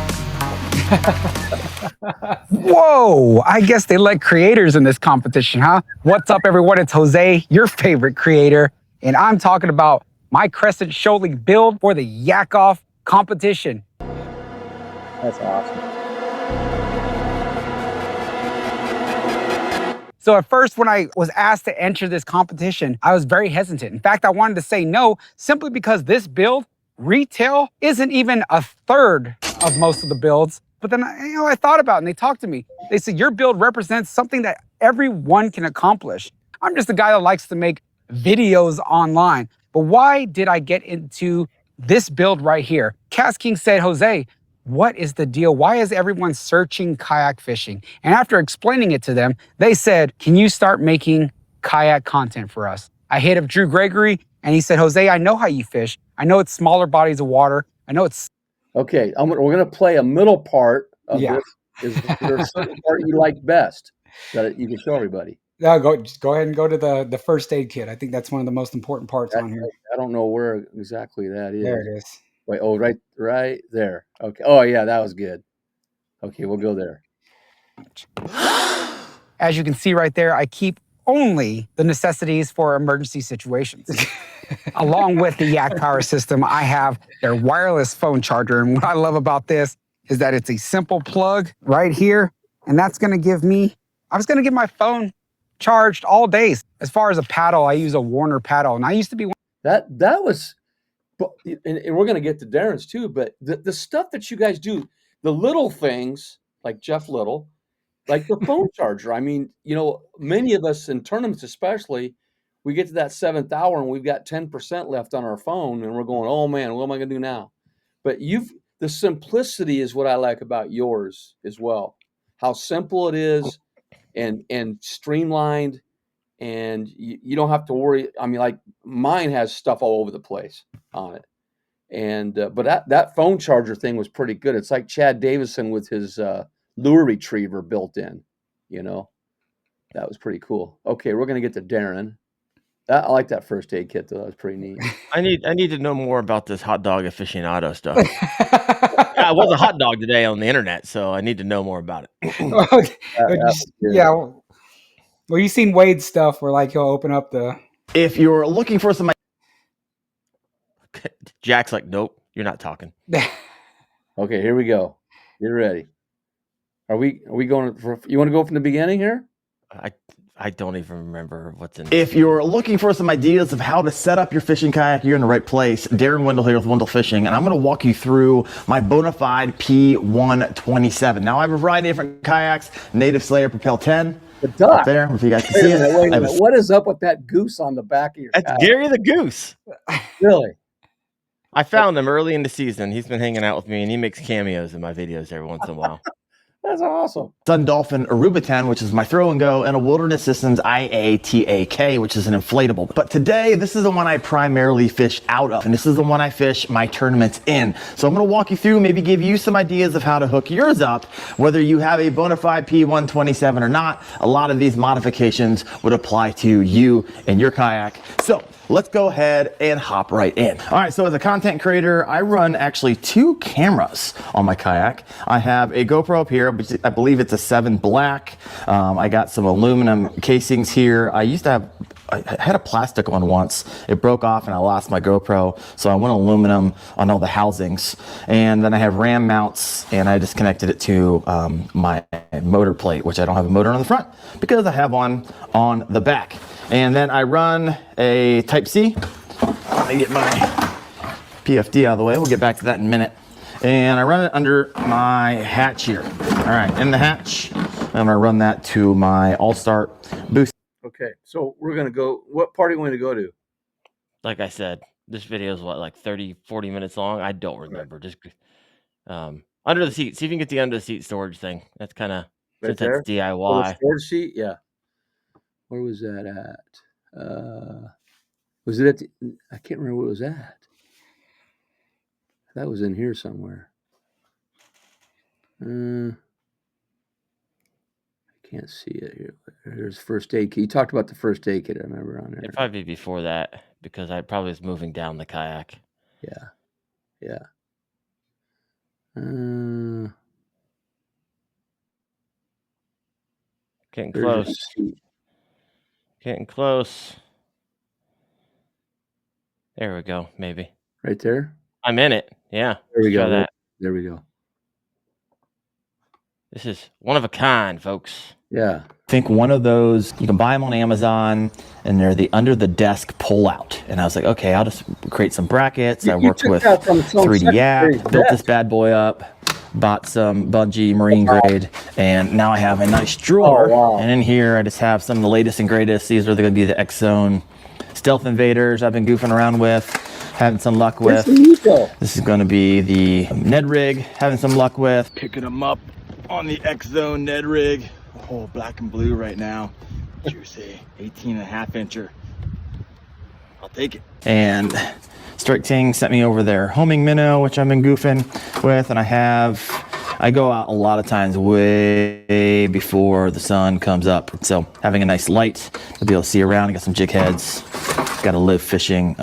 Whoa, I guess they like creators in this competition, huh? What's up, everyone? It's Jose, your favorite creator, and I'm talking about my Crescent Shoaling build for the YakOff competition. That's awesome. So at first, when I was asked to enter this competition, I was very hesitant. In fact, I wanted to say no, simply because this build, retail, isn't even a third of most of the builds. But then, I thought about it, and they talked to me. They said, your build represents something that everyone can accomplish. I'm just a guy that likes to make videos online. But why did I get into this build right here? Cass King said, Jose, what is the deal? Why is everyone searching kayak fishing? And after explaining it to them, they said, can you start making kayak content for us? I hit up Drew Gregory, and he said, Jose, I know how you fish. I know it's smaller bodies of water. I know it's... Okay, we're going to play a middle part of this. Is there a certain part you like best that you can show everybody? No, just go ahead and go to the first aid kit. I think that's one of the most important parts on here. I don't know where exactly that is. There it is. Wait, right there. Okay. Oh, yeah, that was good. Okay, we'll go there. as you can see right there, I keep only the necessities for emergency situations. Along with the Yak Power system, I have their wireless phone charger. And what I love about this is that it's a simple plug right here. And that's going to give me, I was going to get my phone charged all day. As far as a paddle, I use a Warner paddle. And I used to be That was, and we're going to get to Daren's too, but the stuff that you guys do, the little things like Jeff Little, like the phone charger. I mean, you know, many of us in tournaments especially, we get to that 7th hour and we've got 10% left on our phone and we're going, oh man, what am I going to do now? But the simplicity is what I like about yours as well. How simple it is and streamlined, and you don't have to worry. I mean, like mine has stuff all over the place on it. And but that phone charger thing was pretty good. It's like Chad Davison with his lure retriever built in, you know. That was pretty cool. Okay, we're gonna get to Daren. I like that first aid kit though. That was pretty neat. I need to know more about this hot dog aficionado stuff. I was a hot dog today on the internet, so I need to know more about it. Yeah. Well, you've seen Wade's stuff where like he'll open up the. If you're looking for some. Jack's like, nope, you're not talking. Okay, here we go. Get ready. Are we going for? You want to go from the beginning here? I don't even remember what's in. If you're looking for some ideas of how to set up your fishing kayak, you're in the right place. Daren Wendell here with Wendell Fishing, and I'm going to walk you through my Bonafide P127. Now, I have a variety of different kayaks, Native Slayer Propel 10. The duck. There, if you guys can see it. Wait a minute. What is up with that goose on the back of your That's kayak? Gary the Goose. Really? I found him early in the season. He's been hanging out with me, and he makes cameos in my videos every once in a while. That's awesome. Sun Dolphin Aruba 10, which is my throw and go, and a Wilderness Systems IATAK, which is an inflatable. But today, this is the one I primarily fish out of, and this is the one I fish my tournaments in. So I'm going to walk you through, maybe give you some ideas of how to hook yours up, whether you have a Bonafide P127 or not. A lot of these modifications would apply to you and your kayak. So let's go ahead and hop right in. All right, so as a content creator, I run actually 2 cameras on my kayak. I have a GoPro up here, which I believe it's a 7 black. I got some aluminum casings here. I had a plastic one once. It broke off and I lost my GoPro, so I went aluminum on all the housings. And then I have ram mounts, and I just connected it to my motor plate, which I don't have a motor on the front because I have one on the back. And then I run a Type-C. Let me get my PFD out of the way. We'll get back to that in a minute. And I run it under my hatch here. All right, in the hatch, I'm gonna run that to my All-Star boost. Okay, so we're going to go. What part are you going to go to? Like I said, this video is what, like 30, 40 minutes long? I don't remember. Just under the seat. See if you can get the under the seat storage thing. That's kind of, Right since there? that's DIY. Oh, the storage seat? Yeah. Where was that at? Was it at I can't remember where it was at. That was in here somewhere. I can't see it here. There's first aid kit. You talked about the first aid kit, I remember on there. It'd probably be before that because I probably was moving down the kayak. Yeah. Yeah. Getting There's your close. seat. Getting close. There we go. Maybe. Right there? I'm in it. Yeah. There we let's try go. that. There we go. This is one of a kind, folks. Yeah. I think one of those, you can buy them on Amazon, and they're the under the desk pull out. And I was like, okay, I'll just create some brackets. I worked with 3D Yak, built this bad boy up, bought some Bungee marine grade, and now I have a nice drawer. Oh, wow. And in here, I just have some of the latest and greatest. These are going to be the X-Zone Stealth Invaders I've been goofing around with, having some luck with. This is going to be the Ned rig, having some luck with. Picking them up on the X-Zone Ned rig. Oh, black and blue right now. Juicy. 18.5 incher. I'll take it. And Strike Ting sent me over their homing minnow, which I've been goofing with. And I go out a lot of times way before the sun comes up. So having a nice light to be able to see around. I got some jig heads. Got a live fishing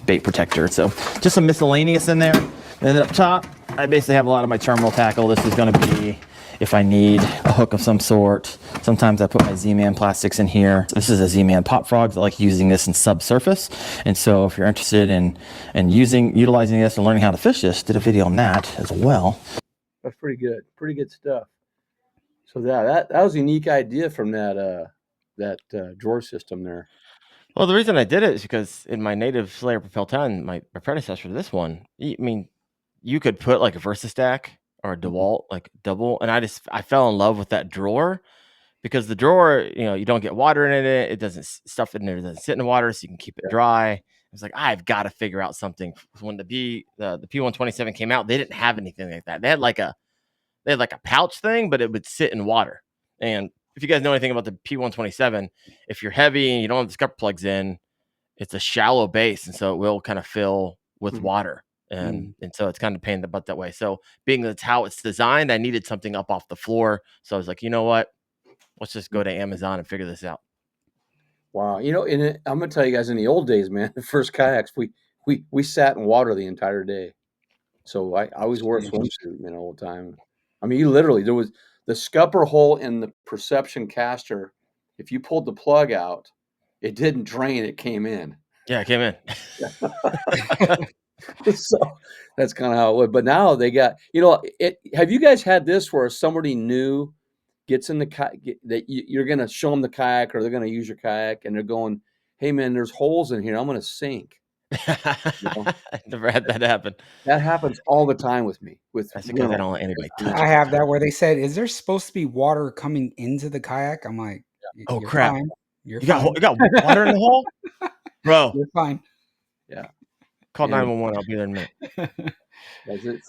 bait protector. So just some miscellaneous in there. And then up top, I basically have a lot of my terminal tackle. This is going to be if I need a hook of some sort. Sometimes I put my Z-Man plastics in here. This is a Z-Man Pop Frogs. I like using this in subsurface. And so if you're interested in utilizing this and learning how to fish this, did a video on that as well. That's pretty good. Pretty good stuff. So that was a unique idea from that drawer system there. Well, the reason I did it is because in my native Slayer Propel 10, my predecessor to this one, I mean, you could put like a VersaStack or a DeWalt, like double, and I fell in love with that drawer because the drawer, you don't get water in it. It doesn't stuff in there, doesn't sit in the water, so you can keep it dry. It's like I've got to figure out something. When the P127 came out, they didn't have anything like that. They had like a pouch thing, but it would sit in water. And if you guys know anything about the P127, if you're heavy and you don't have the scupper plugs in, it's a shallow base, and so it will kind of fill with water. And so it's kind of a pain in the butt that way. So being that's how it's designed, I needed something up off the floor. So I was like, you know what? Let's just go to Amazon and figure this out. Wow. I'm gonna tell you guys, in the old days, man, the first kayaks, we sat in water the entire day. So I always wore a swimsuit, all the time. I mean, there was the scupper hole in the Perception caster. If you pulled the plug out, it didn't drain; it came in. Yeah, it came in. So that's kind of how it would. But now they got, have you guys had this where somebody new gets in the kayak that you're going to show them the kayak, or they're going to use your kayak, and they're going, "Hey man, there's holes in here. I'm going to sink." I never had that happen. That happens all the time with me. That's because I don't let anybody touch I have that where they said, "Is there supposed to be water coming into the kayak?" I'm like, "Oh you're crap! Fine. You got water in the hole, bro." You're fine. Yeah. Call 911. I'll be there in a minute. That's it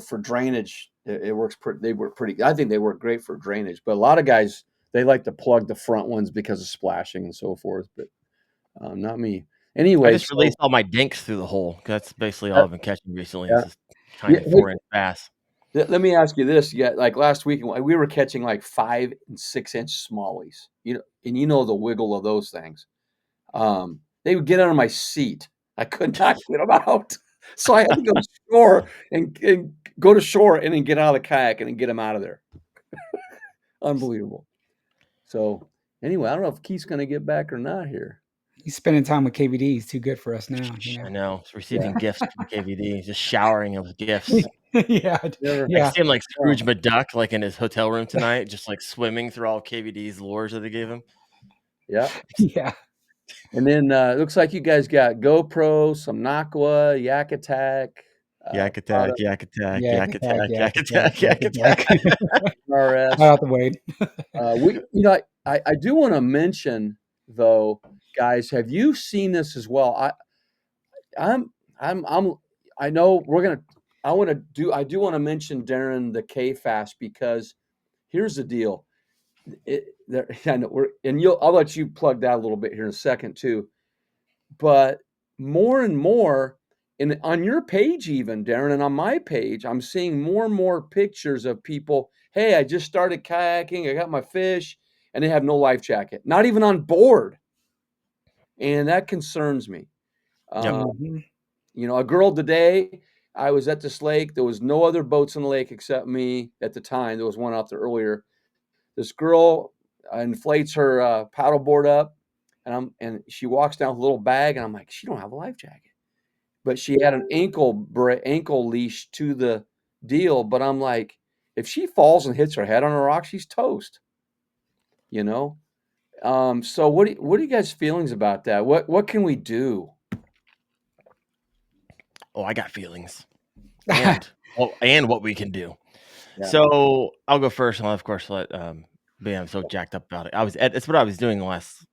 for drainage. It works pretty. They work pretty. I think they work great for drainage. But a lot of guys, they like to plug the front ones because of splashing and so forth. But not me. Anyway, I just released all my dinks through the hole. That's basically all I've been catching recently. This is tiny 4-inch bass. Let me ask you this: like last week, we were catching like 5 and 6 inch smallies. And the wiggle of those things. They would get under my seat. I could not get them out, so I had to go to shore and go to shore and then get out of the kayak and then get them out of there. Unbelievable. So anyway, I don't know if Keith's going to get back or not here. He's spending time with KVD. He's too good for us now. I know. He's receiving gifts from KVD. He's just showering him with gifts. Yeah. I see him like Scrooge McDuck, like in his hotel room tonight, just like swimming through all KVD's lures that they gave him. Yeah. Yeah. And then it looks like you guys got GoPro, some Nakwa, Yak Attack. Yak Attack. RS. Out the way. I do want to mention though, guys, have you seen this as well? I do want to mention Daren the K-Fast, because here's the deal. I'll let you plug that a little bit here in a second too. But more and more, on your page even, Daren, and on my page, I'm seeing more and more pictures of people. Hey, I just started kayaking. I got my fish, and they have no life jacket, not even on board, and that concerns me. A girl today. I was at this lake. There was no other boats in the lake except me at the time. There was one out there earlier. This girl inflates her paddleboard up, and she walks down with a little bag, and I'm like, she don't have a life jacket, but she had an ankle leash to the deal. But I'm like, if she falls and hits her head on a rock, she's toast. So what are you guys' feelings about that? What can we do? Oh, I got feelings, and what we can do. Yeah. So I'll go first, and I'll of course let I'm so jacked up about it. It's what I was doing the last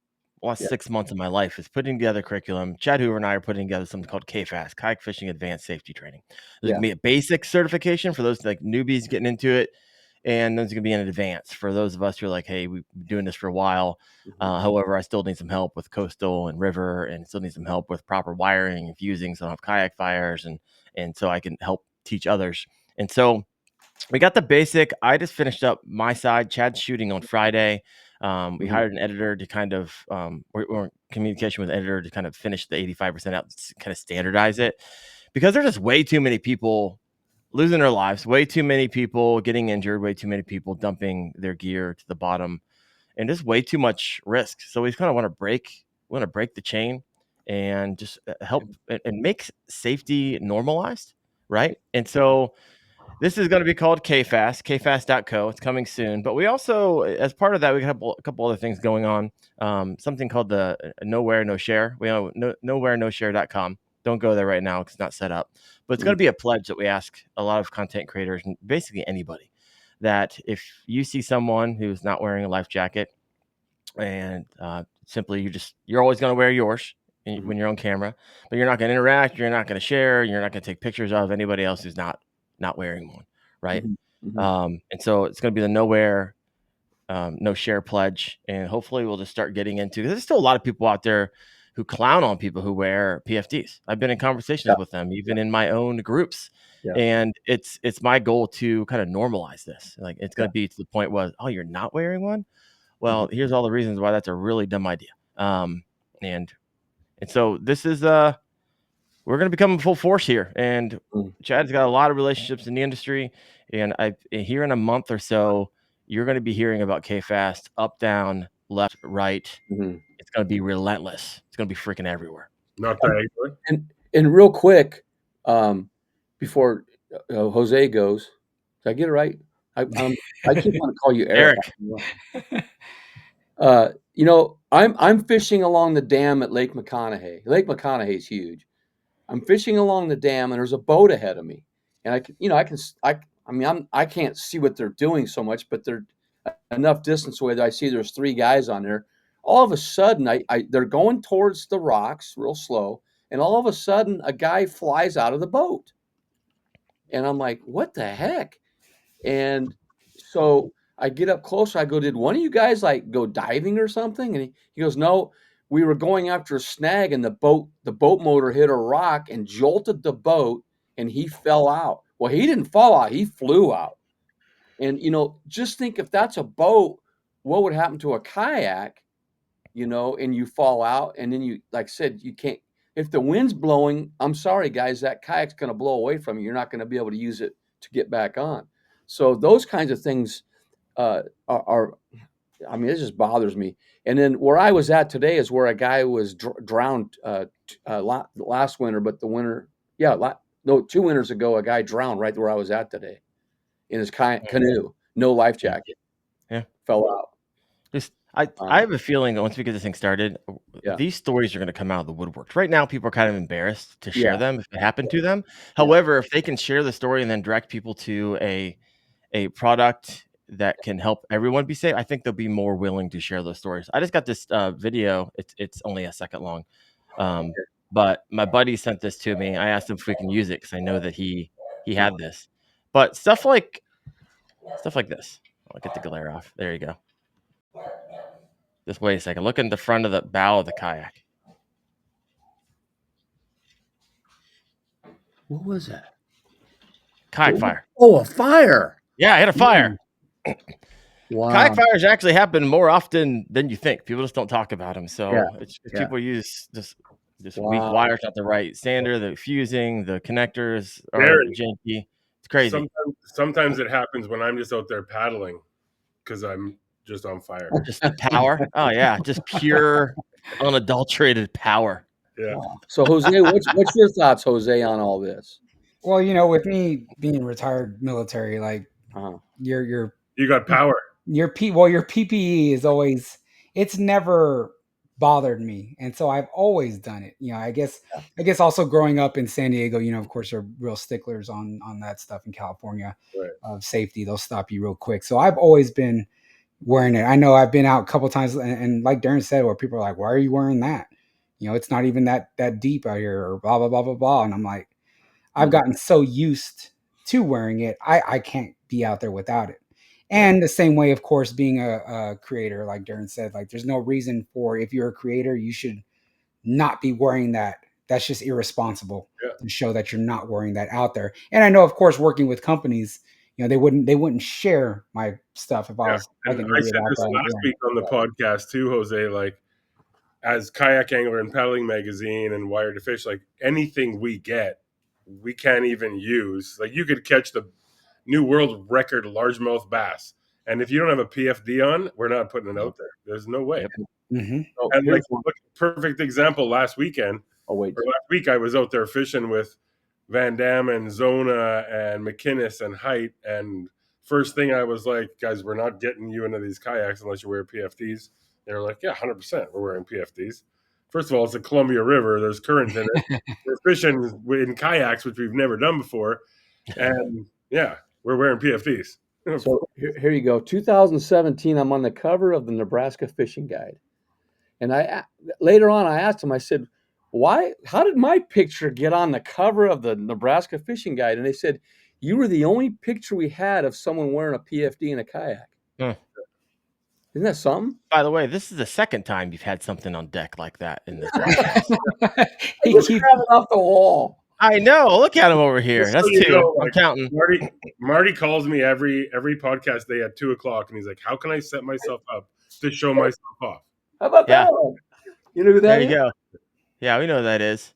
6 months of my life, is putting together curriculum. Chad Hoover and I are putting together something called KFAS, Kayak Fishing Advanced Safety Training. There's gonna be a basic certification for those like newbies getting into it, and there's gonna be an advanced for those of us who are like, hey, we've been doing this for a while. However, I still need some help with coastal and river, and still need some help with proper wiring and fusing, so I don't have kayak fires, and so I can help teach others. And so we got the basic. I just finished up my side. Chad's shooting on Friday. We hired an editor to kind of we're in communication with an editor to kind of finish the 85% out, kind of standardize it, because there's just way too many people losing their lives. Way too many people getting injured. Way too many people dumping their gear to the bottom, and just way too much risk. So we kind of want to break the chain and just help and make safety normalized, right? And so this is going to be called KFast, kfast.co. It's coming soon. But we also, as part of that, we have a couple other things going on. Something called the Nowhere No Share. We have nowhereNoShare.com. Don't go there right now because it's not set up. But it's going to be a pledge that we ask a lot of content creators and basically anybody that if you see someone who's not wearing a life jacket and simply you're always going to wear yours when you're on camera, but you're not going to interact, you're not going to share, you're not going to take pictures of anybody else who's not wearing one, right? And so it's going to be the Nowhere No Share pledge, and hopefully we'll just start getting into, because there's still a lot of people out there who clown on people who wear PFDs. I've been in conversations with them, even in my own groups. And it's my goal to kind of normalize this. Like it's going to be to the point where, oh, you're not wearing one? Well, here's all the reasons why that's a really dumb idea. And so this is we're going to become full force here. And Chad's got a lot of relationships in the industry. And here in a month or so, you're going to be hearing about KFast up, down, left, right. It's going to be relentless. It's going to be freaking everywhere. Not diagonally. And real quick, before Jose goes, did I get it right? I keep wanting to call you Eric. I'm fishing along the dam at Lake McConaughey. Lake McConaughey is huge. I'm fishing along the dam, and there's a boat ahead of me, and I can't see what they're doing so much, but they're enough distance away that I see there's 3 guys on there. All of a sudden, they're going towards the rocks real slow, and all of a sudden, a guy flies out of the boat, and I'm like, "What the heck?" And so I get up closer. I go, "Did one of you guys like go diving or something?" And he goes, "No, we were going after a snag, and the boat motor hit a rock and jolted the boat, and he fell out." Well, he didn't fall out; he flew out. And just think, if that's a boat, what would happen to a kayak? And you fall out, and then you, like I said, you can't. If the wind's blowing, I'm sorry, guys, that kayak's going to blow away from you. You're not going to be able to use it to get back on. So those kinds of things are it just bothers me. And then where I was at today is where a guy was drowned last winter, but 2 winters ago, a guy drowned right where I was at today in his canoe, no life jacket. Yeah, fell out. I have a feeling that once we get this thing started, these stories are going to come out of the woodwork. Right now, people are kind of embarrassed to share them if it happened to them. However, if they can share the story and then direct people to a product that can help everyone be safe, I think they'll be more willing to share those stories. I just got this video. It's only a second long, but my buddy sent this to me. I asked him if we can use it because I know that he had this. But stuff like this. I'll get the glare off. There you go. Just wait a second. Look in the front of the bow of the kayak. What was that? Kayak fire. Oh, a fire. Yeah, I had a fire. Wow. Kayak fires actually happen more often than you think. People just don't talk about them. So people use just weak wires, not the right sander, the fusing, the connectors are janky. It's crazy. Sometimes it happens when I'm just out there paddling because I'm just on fire. Just the power. Oh yeah, just pure unadulterated power. Yeah. So Jose, what's your thoughts, Jose, on all this? Well, with me being retired military, like you got power. Your PPE is always, it's never bothered me, and so I've always done it. I guess also growing up in San Diego, of course, are real sticklers on that stuff in California of safety. They'll stop you real quick. So I've always been wearing it. I know I've been out a couple times, and like Daren said, where people are like, "Why are you wearing that? It's not even that deep out here," or blah blah blah blah blah. And I'm like, I've gotten so used to wearing it, I can't be out there without it. And the same way, of course, being a creator, like Daren said, like there's no reason for, if you're a creator, you should not be wearing that. That's just irresponsible to show that you're not wearing that out there. And I know, of course, working with companies, they wouldn't share my stuff if I was. And I said this last week on the podcast too, Jose. Like, as Kayak Angler and Paddling Magazine and Wired to Fish, like anything we get, we can't even use. Like you could catch the new world record largemouth bass, and if you don't have a PFD on, we're not putting it out there. There's no way. Yep. Mm-hmm. And like, Here's one. look, perfect example. Last weekend Oh wait, or last week, I was out there fishing with Van Dam and Zona and McInnes and Height. And first thing I was like, guys, we're not getting you into these kayaks unless you wear PFDs. They were like, yeah, 100%. We're wearing PFDs. First of all, it's the Columbia River. There's current in it. We're fishing in kayaks, which we've never done before. And yeah, we're wearing PFDs. so here you go. 2017. I'm on the cover of the Nebraska Fishing Guide, and later on I asked him. I said, "Why? How did my picture get on the cover of the Nebraska Fishing Guide?" And they said, "You were the only picture we had of someone wearing a PFD in a kayak." Hmm. Isn't that something? By the way, this is the second time you've had something on deck like that in this podcast. He Just keeps grab it off the wall. I know. Look at him over here. Just That's so you 2. know, I'm like, counting. Marty calls me every podcast day at 2:00, and he's like, "How can I set myself up to show myself off?" How about Yeah. that one? You know who that There is? you go. Yeah, we know who that is.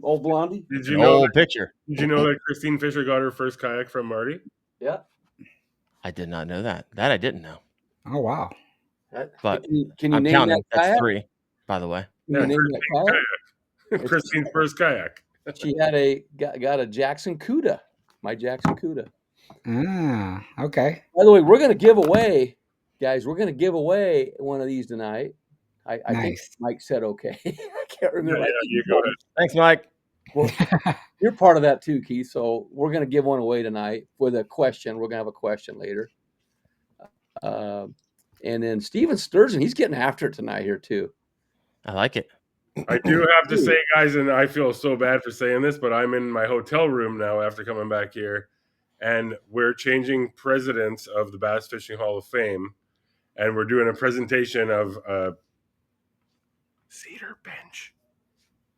Old Blondie? Did An you know? old picture. Did you know that Christine Fisher got her first kayak from Marty? Yeah. I did not know that. That I didn't know. Oh wow. But Can you I'm name counting. that That's kayak? 3, by the way. Can you Yeah, name that kayak? Christine's first kayak. She had got a Jackson Cuda, my Jackson Cuda. Ah, okay. By the way, we're going to give away, guys. We're going to give away one of these tonight. I think Nice. Mike said okay. I can't remember. Yeah, you go ahead. Thanks, Mike. Well, you're part of that too, Keith. So we're going to give one away tonight with a question. We're going to have a question later. And then Steven Sturgeon, he's getting after it tonight here too. I like it. I do have to say, guys, and I feel so bad for saying this, but I'm in my hotel room now after coming back here, and we're changing presidents of the Bass Fishing Hall of Fame, and we're doing a presentation of Cedar Bench.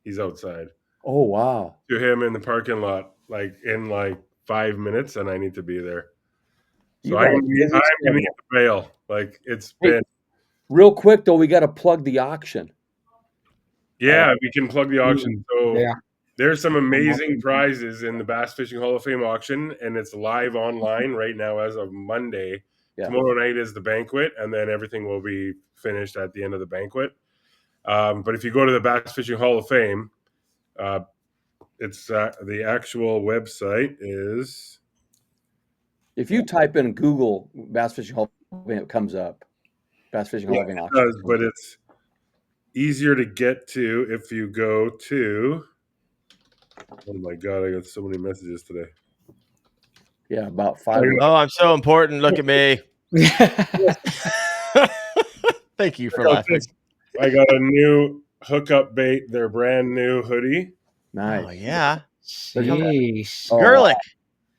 He's outside. Oh wow! To him in the parking lot, like in 5 minutes, and I need to be there. So I'm going to get the bail. Like it's been real quick though. We got to plug the auction. Yeah, we can plug the auction. So Yeah. there's some amazing prizes in the Bass Fishing Hall of Fame auction, and it's live online right now as of Monday. Yeah. Tomorrow night is the banquet, and then everything will be finished at the end of the banquet. But if you go to the Bass Fishing Hall of Fame, it's the actual website is. If you type in Google Bass Fishing Hall of Fame, it comes up. Bass Fishing Hall of Fame auction. It does, but it's easier to get to if you go to. Oh my God, I got so many messages today. Yeah, about 5. Oh, I'm so important. Look at me. Thank you for laughing. I got a new hookup bait, their brand new hoodie. Nice. Oh, yeah. Sheesh.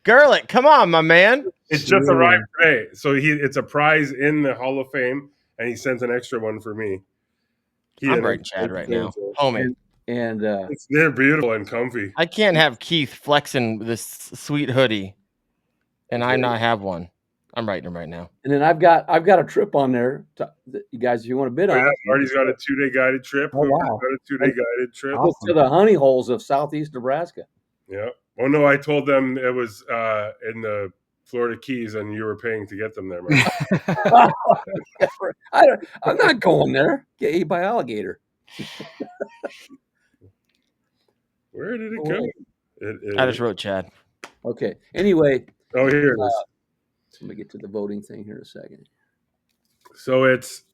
Gerlich, come on, my man. It's just arrived today. So it's a prize in the Hall of Fame, and he sends an extra one for me. I'm writing Chad right now. Homie. And they're beautiful and comfy. I can't have Keith flexing this sweet hoodie, and I not have one. I'm writing him right now. And then I've got a trip on there. You guys, if you want to bid on it. Marty's got a 2-day guided trip. Oh, wow. Got a 2-day guided trip. Awesome. To the honey holes of southeast Nebraska. Yeah. Oh, no, I told them it was in the Florida Keys, and you were paying to get them there, man. I'm not going there. Get eaten by alligator. Where did it go? I just wrote Chad. Okay. Anyway. Oh, here it is. Let me get to the voting thing here in a second. So it's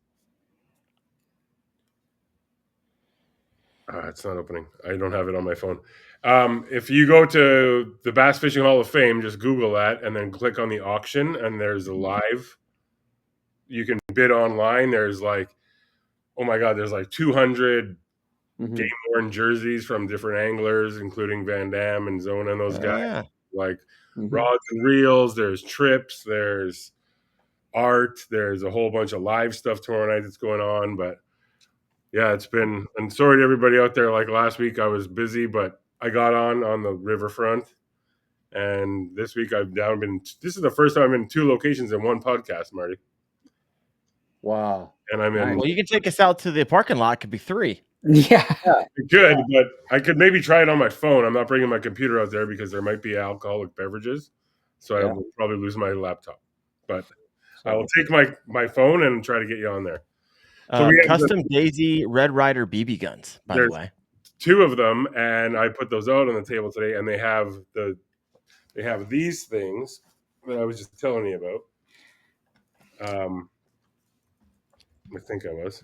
not opening. I don't have it on my phone. If you go to the Bass Fishing Hall of Fame, just Google that and then click on the auction, and there's a live. You can bid online. There's oh my God, there's 200 game-worn jerseys from different anglers, including Van Dam and Zona and those guys. Yeah. Rods and reels. There's trips. There's art. There's a whole bunch of live stuff tomorrow night that's going on. But yeah, it's been. And sorry to everybody out there. Last week I was busy, but I got on the riverfront. And this week I've been. This is the first time I'm in 2 locations in one podcast, Marty. Wow. And I'm in. Well, you can take us out to the parking lot. It could be 3. Yeah. It could, but I could maybe try it on my phone. I'm not bringing my computer out there because there might be alcoholic beverages, so I will probably lose my laptop. But I will take my phone and try to get you on there. So we have Custom Daisy Red Ryder BB guns, by the way. 2 of them, and I put those out on the table today, and they have these things that I was just telling you about. I think I was.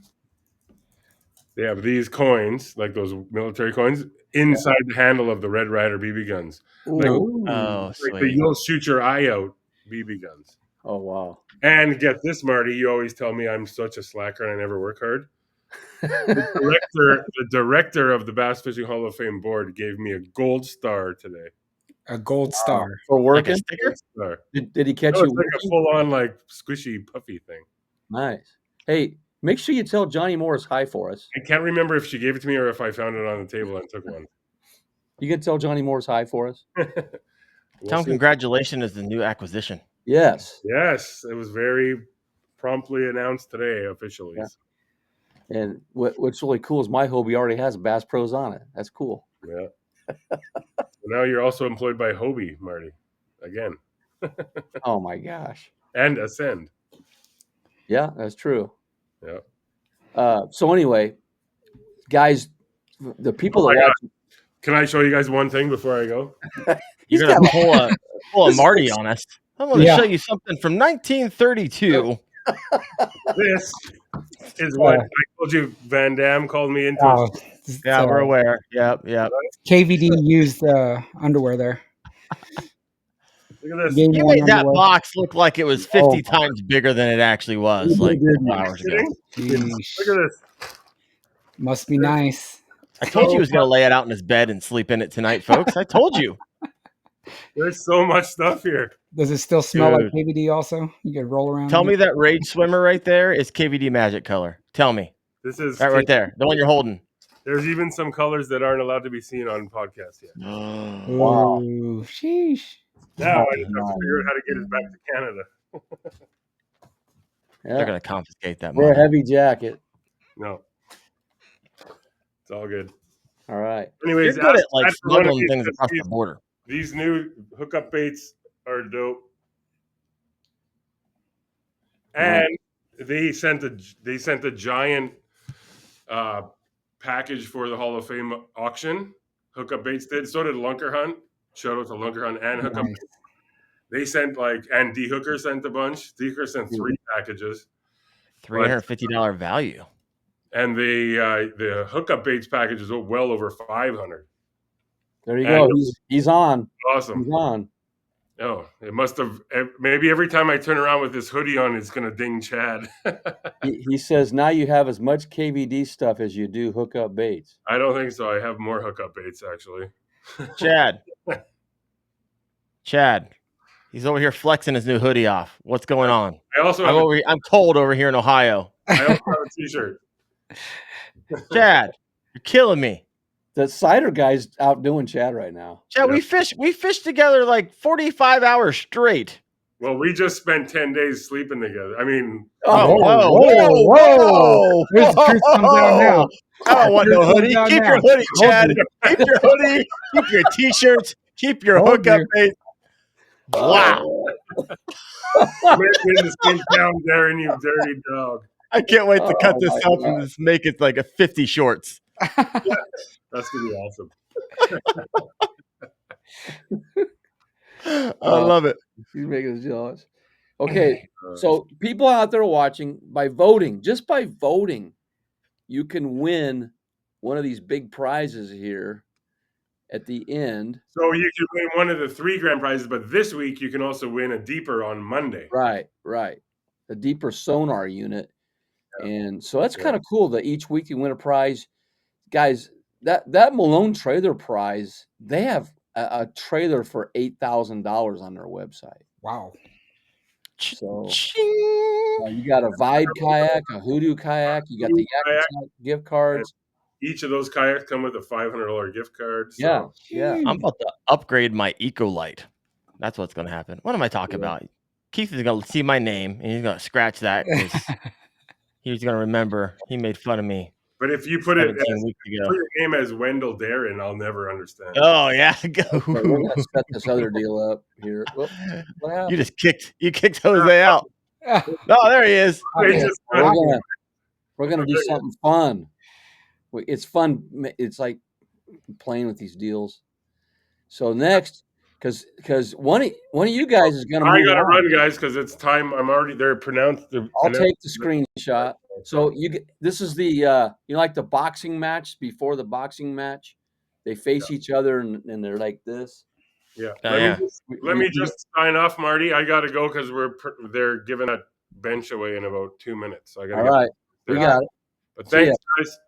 They have these coins, like those military coins, inside the handle of the Red Ryder BB guns. Like Sweet. you'll shoot your eye out BB guns. Oh, wow. And get this, Marty, you always tell me I'm such a slacker and I never work hard. The director of the Bass Fishing Hall of Fame board gave me a gold star today. A gold star. For working? Like a sticker? Star. Did he catch No, you? it's like a full-on, like, squishy, puffy thing. Nice. Hey, make sure you tell Johnny Morris hi for us. I can't remember if she gave it to me or if I found it on the table and took one. You can tell Johnny Morris hi for us. Tell him congratulations as the new acquisition. Yes. Yes, it was very promptly announced today officially. Yeah. And what's really cool is my Hobie already has Bass Pros on it. That's cool. Yeah. Now you're also employed by Hobie, Marty, again. Oh my gosh. And Ascend. Yeah, that's true. Yeah. So anyway, guys, the people that watch. Can I show you guys one thing before I go? You're gonna pull a Marty on us. I'm going to show you something from 1932. This is what I told you Van Damme called me into. Yeah, we're aware. Yep. KVD used underwear there. Look at this. You made that box look like it was 50 times bigger than it actually was, like 4 hours ago. Look at this. Must be nice. I told you he was going to lay it out in his bed and sleep in it tonight, folks. I told you. There's so much stuff here. Does it still smell like KVD also? You could roll around. Tell me that Rage Swimmer right there is KVD Magic color. Tell me. This is right there. The one you're holding. There's even some colors that aren't allowed to be seen on podcasts yet. Wow. Sheesh. Now I just have to figure out how to get it back to Canada. They're going to confiscate that money. Wear a heavy jacket. No. It's all good. All right. Anyways, you're good at like smuggling things across the border. These new hookup baits are dope. And they sent a giant package for the Hall of Fame auction. Hookup baits did. So did Lunker Hunt. Shout out to Lunker Hunt and Hookup Baits. They sent and D Hooker sent a bunch. D Hooker sent 3 packages. $350 value. And the Hookup Baits package is well over 500. There you go. He's on. Awesome. He's on. Oh, it must have. Maybe every time I turn around with this hoodie on, it's going to ding Chad. he says now you have as much KVD stuff as you do hookup baits. I don't think so. I have more hookup baits, actually. Chad. He's over here flexing his new hoodie off. What's going on? I'm cold over here in Ohio. I also have a T-shirt. Chad, you're killing me. The cider guy's out doing Chad right now. Chad, we fished together like 45 hours straight. Well, we just spent 10 days sleeping together. I mean, whoa. There's the truth comes out now. I don't want no hoodie. Keep your hoodie, Chad. Keep your hoodie. Keep your T-shirts. Keep your hookup bait. Wow. We're in the same town, Daren, you dirty dog. I can't wait to cut this up and just make it like a 50 shorts. Yeah, that's going to be awesome. I love it. He's making us jealous. Okay, so people out there watching, just by voting, you can win one of these big prizes here at the end. So you can win one of the 3 grand prizes, but this week you can also win a deeper on Monday. Right. A deeper sonar unit. Yeah. And so that's kind of cool that each week you win a prize. Guys, that Malone trailer prize, they have a trailer for $8,000 on their website. Wow. So you got a Vibe kayak, a Hoodoo kayak, you got the Yak gift cards. Each of those kayaks come with a $500 gift card. So. Yeah. I'm about to upgrade my Ecolite. That's what's going to happen. What am I talking about? Keith is going to see my name, and he's going to scratch that because he's going to remember he made fun of me. But if you put 17 weeks ago. your name as Wendell Daren, I'll never understand. Oh yeah, Okay, we're gonna set this other deal up here. Whoop, what happened? you just kicked Jose out. No, there he is. They Okay, just- we're gonna do something fun. It's fun. It's like playing with these deals. So next, because one of you guys is gonna. I move gotta on. run, guys, because it's time. They're pronounced. I'll take the screenshot. So this is the like the boxing match before the boxing match, they face each other and they're like this. Yeah. Oh, Let me just sign off, Marty. I gotta go because they're giving a bench away in about 2 minutes. So I gotta. All right, we got it. But thanks, guys.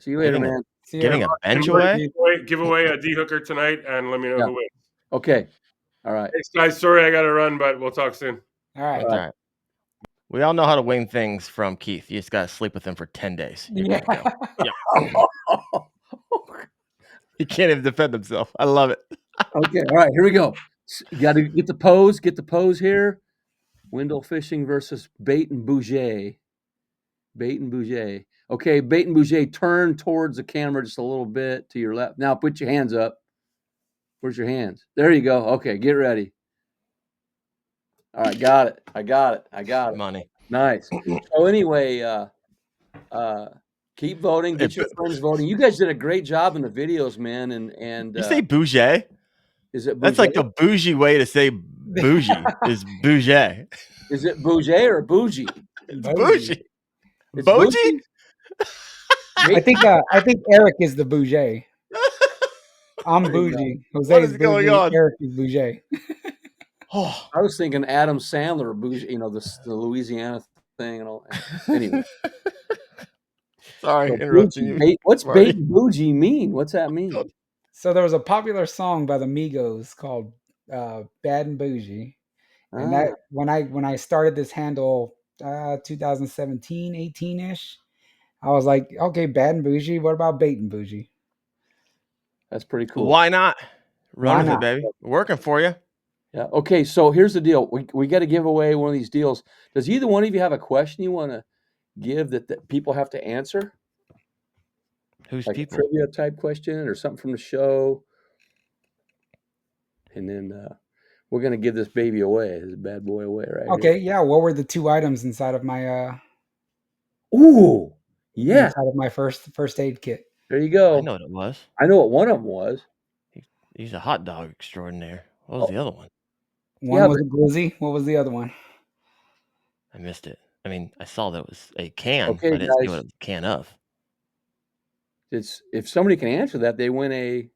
See you later, man. Giving a bench away. Give away a D hooker tonight, and let me know who wins. Okay. All right. Thanks, guys. Sorry I gotta run, but we'll talk soon. All right. All right. We all know how to wing things from Keith. You just gotta sleep with him for 10 days. You're good to go. Yeah. He can't even defend himself. I love it. Okay. All right. Here we go. You got to get the pose. Get the pose here. Wendell fishing versus Bait and Bouget. Bait and Bouget. Okay, Bait and Bouget, turn towards the camera just a little bit to your left. Now put your hands up. Where's your hands? There you go. Okay, get ready. All right, got it. I got it. Money. Nice. So anyway, keep voting. Get your friends voting. You guys did a great job in the videos, man. And You say bougie? Is it? That's like the bougie way to say bougie is bougie. Is it bougie or bougie? It's bougie. It's Bougie? I think Eric is the bougie. I'm bougie. Jose What is is going bougie. on? Eric is bougie. I was thinking Adam Sandler, bougie, the Louisiana thing and all. Anyway, Sorry, so interrupting you. What's Marty. bait and bougie mean? What's that mean? So there was a popular song by the Migos called "Bad and Bougie," and that when I started this handle 2017, 18-ish, I was like, okay, bad and bougie. What about bait and bougie? That's pretty cool. Why not? Run Why with not? it, baby. We're working for you. Yeah. Okay. So here's the deal. We got to give away one of these deals. Does either one of you have a question you want to give that people have to answer? Who's Like people? a trivia type question or something from the show? And then we're gonna give this baby away, this bad boy away, right? Okay, yeah. What were the two items inside of my Ooh, yeah. inside of my first aid kit? There you go. I know what it was. I know what one of them was. He's a hot dog extraordinaire. What was the other one? One was a glizzy. What was the other one? I missed it. I mean, I saw that it was a can, Okay, but I didn't see guys. what it was a can of. It's if somebody can answer that, they win a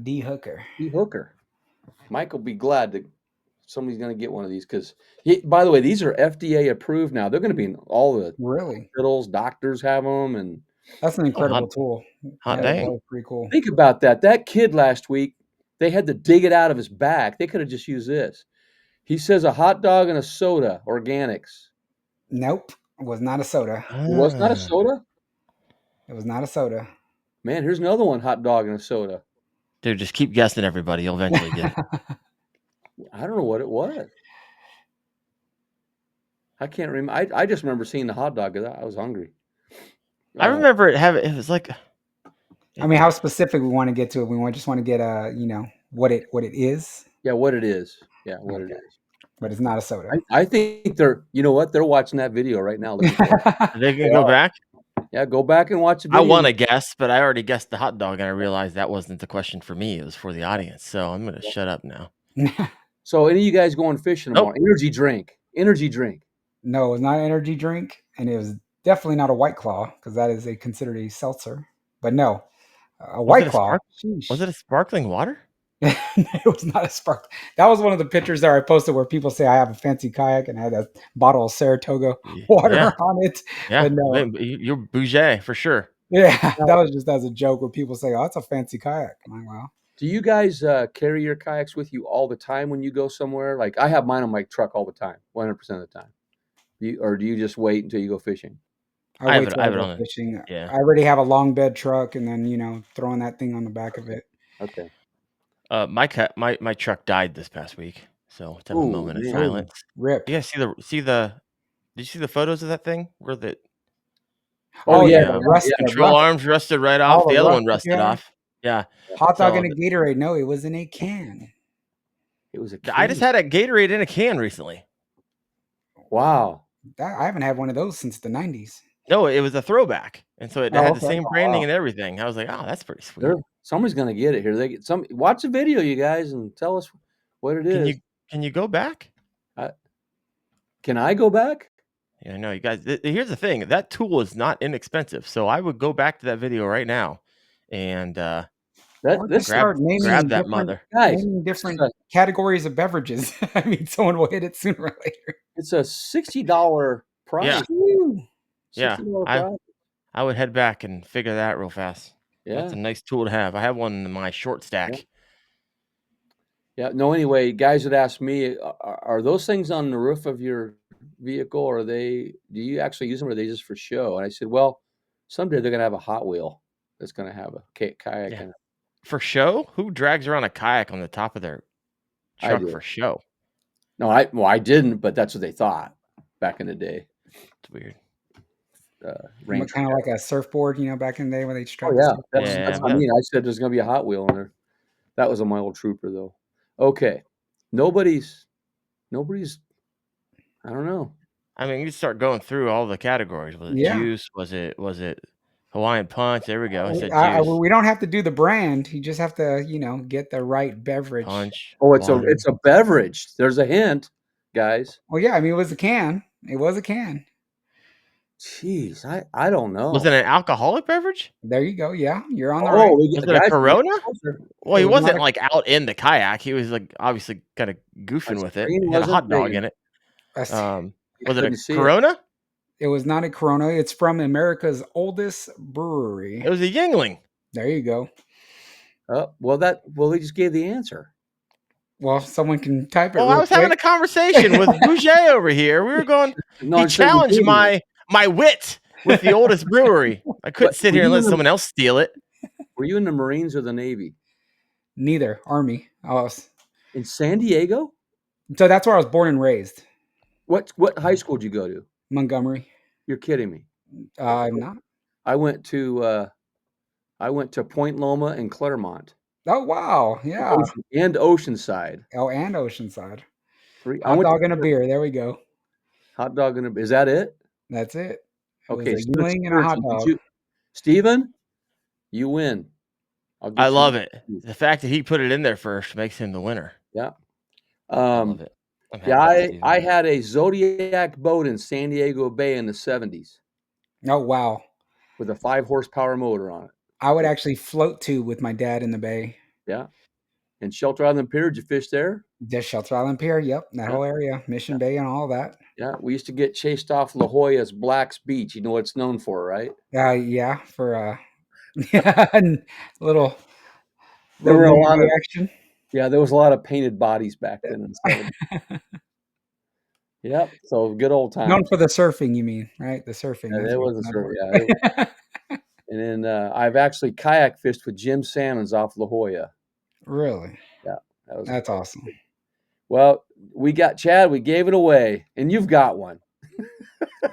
D hooker. hooker. Mike will be glad that somebody's going to get one of these because, by the way, these are FDA approved now. They're going to be in all the Really? hospitals. Doctors have them, and That's an incredible tool. Hot Yeah, dang. that was pretty cool. think about that. That kid last week, they had to dig it out of his back. They could have just used this. He says a hot dog and a soda, organics. Nope, it was not a soda. It was not a soda? It was not a soda. Man, here's another one, hot dog and a soda. Dude, just keep guessing, everybody. You'll eventually get it. I don't know what it was. I can't remember. I just remember seeing the hot dog because I was hungry. I remember it was like. I mean, how specific we want to get to it? We just want to get what it is. Yeah, what it is. Yeah, what it is. But it's not a soda. I think they're. You know what? They're watching that video right now. They can go back. Yeah, go back and watch the I video. want to guess, but I already guessed the hot dog, and I realized that wasn't the question for me. It was for the audience. So I'm going to shut up now. So any of you guys going fishing tomorrow? Energy drink. Energy drink. No, it was not an energy drink, and it was definitely not a White Claw because that is considered a seltzer. But no, a White Claw. Was it a sparkling water? It was not a spark. That was one of the pictures that I posted where people say I have a fancy kayak and I had a bottle of Saratoga water on it. Yeah, but no, you're bougie for sure. Yeah, that was just as a joke where people say, "Oh, it's a fancy kayak." I'm like, wow. Do you guys carry your kayaks with you all the time when you go somewhere? Like I have mine on my truck all the time, 100% of the time. Or do you just wait until you go fishing? I have it on fishing. Yeah, I already have a long bed truck, and then throwing that thing on the back of it. Okay. My truck died this past week, so let's have a moment of silence. Rip. You guys see the? Did you see the photos of that thing? Where the Oh, yeah, yeah. rust, Control rust, arms rusted right all off. the The other rust one that you rusted have. off. Yeah. Hot dog So and a Gatorade. No, it was in a can. it was a I just can. had a Gatorade in a can recently. Wow. I haven't had one of those since the 90s. No, it was a throwback, and so it Oh, had the okay. same branding wow. and everything. I was like, oh, that's pretty sweet. Somebody's gonna get it here. They get some. Watch the video, you guys, and tell us what it Can is. you go back? Can I go back? Yeah, no, you guys. Here's the thing: that tool is not inexpensive, so I would go back to that video right now, and Or That just this start grab that naming mother. guys. different categories of beverages. I mean, someone will hit it sooner or later. It's a $60 price. Yeah. Woo. Yeah, $60 price. I would head back and figure that out real fast. That's Yeah. a nice tool to have. I have one in my short stack. Yeah. No. Anyway, guys would ask me, are those things on the roof of your vehicle, or do you actually use them, or are they just for show? And I said, well, someday they're gonna have a Hot Wheel that's gonna have a kayak Yeah. in it. For show? Who drags around a kayak on the top of their I truck do. for show? No, I didn't, but that's what they thought back in the day. It's weird. Range. Kind of like a surfboard, back in the day when they strap. Oh yeah, that's Yeah, what I mean. I said there's gonna be a Hot Wheel in there. That was on my old Trooper though. Okay, nobody's. I don't know. I mean, you start going through all the categories. Was it Yeah. juice? Was it Hawaiian punch? There we go. I said juice. We don't have to do the brand. You just have to, get the right beverage. Punch. Oh, it's water. a beverage. There's a hint, guys. Well, yeah. I mean, it was a can. It was a can. Jeez, I don't know. Was it an alcoholic beverage? There you go. Yeah, you're on the right. Was it a Corona? Well, he It was wasn't not like out in the kayak. He was like obviously kind of goofing with it. It had a hot dog in it. Was it a Corona? It was not a Corona. It's from America's oldest brewery. It was a Yingling. There you go. Well, he just gave the answer. Well, someone can type it. Well, real I was having a quick. conversation with Bouger over here. We were going. No, He I'm saying challenged you didn't. my wit with the oldest brewery. I couldn't sit here and let someone else steal it. Were you in the Marines or the Navy? Neither. Army. In San Diego? So that's where I was born and raised. What high school did you go to? Montgomery. You're kidding me. I'm not. I went to Point Loma and Claremont. Oh wow! Yeah. And Oceanside. Oh, and Oceanside. Hot dog and a beer. There we go. Hot dog and a. Is that it? That's it. Okay. A Yingling and a hot dog. Steven, you win. I love it. The fact that he put it in there first makes him the winner. Yeah. I love it. I had a Zodiac boat in San Diego Bay in the 70s. Oh wow! With a 5 horsepower motor on it. I would actually float to with my dad in the bay. Yeah. And Shelter Island Pier, did you fish there? Just Shelter Island Pier, yep. That whole area. Mission Bay and all that. Yeah. We used to get chased off La Jolla's Black's Beach. You know what it's known for, right? Yeah, for a little There were a lot of action. Yeah, there was a lot of painted bodies back then in the 70s. Yep. So good old time. Known for the surfing, you mean, right? The surfing. Yeah, there was a surf. Yeah. And then I've actually kayak fished with Jim Salmons off La Jolla. Really? Yeah. That's awesome. Well, we got Chad. We gave it away, and you've got one.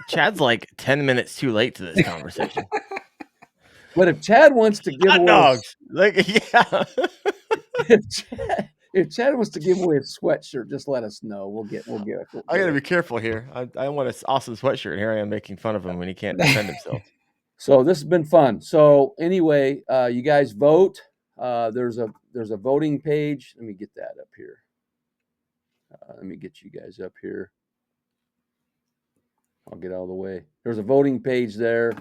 Chad's like 10 minutes too late to this conversation. But if Chad wants to give hot away dogs, yeah. if Chad wants to give away a sweatshirt, just let us know. We'll get it. I got to be careful here. I want an awesome sweatshirt, and here I am making fun of him when he can't defend himself. So this has been fun. So anyway, you guys vote. There's a voting page. Let me get that up here. Let me get you guys up here. I'll get out of the way. There's a voting page there,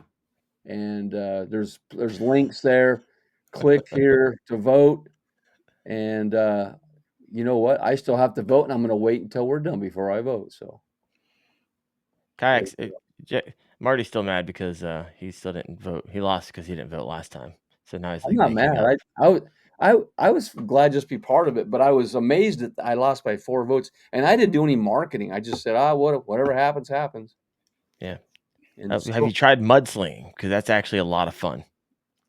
and there's links there. Click here to vote. And you know what? I still have to vote, and I'm going to wait until we're done before I vote. So, Kayaks. Marty's still mad because he still didn't vote. He lost because he didn't vote last time. So now he's like, I'm not mad. I was glad just to be part of it, but I was amazed that I lost by 4 votes, and I didn't do any marketing. I just said, whatever happens, happens. Yeah. Have you tried mudslinging? Because that's actually a lot of fun.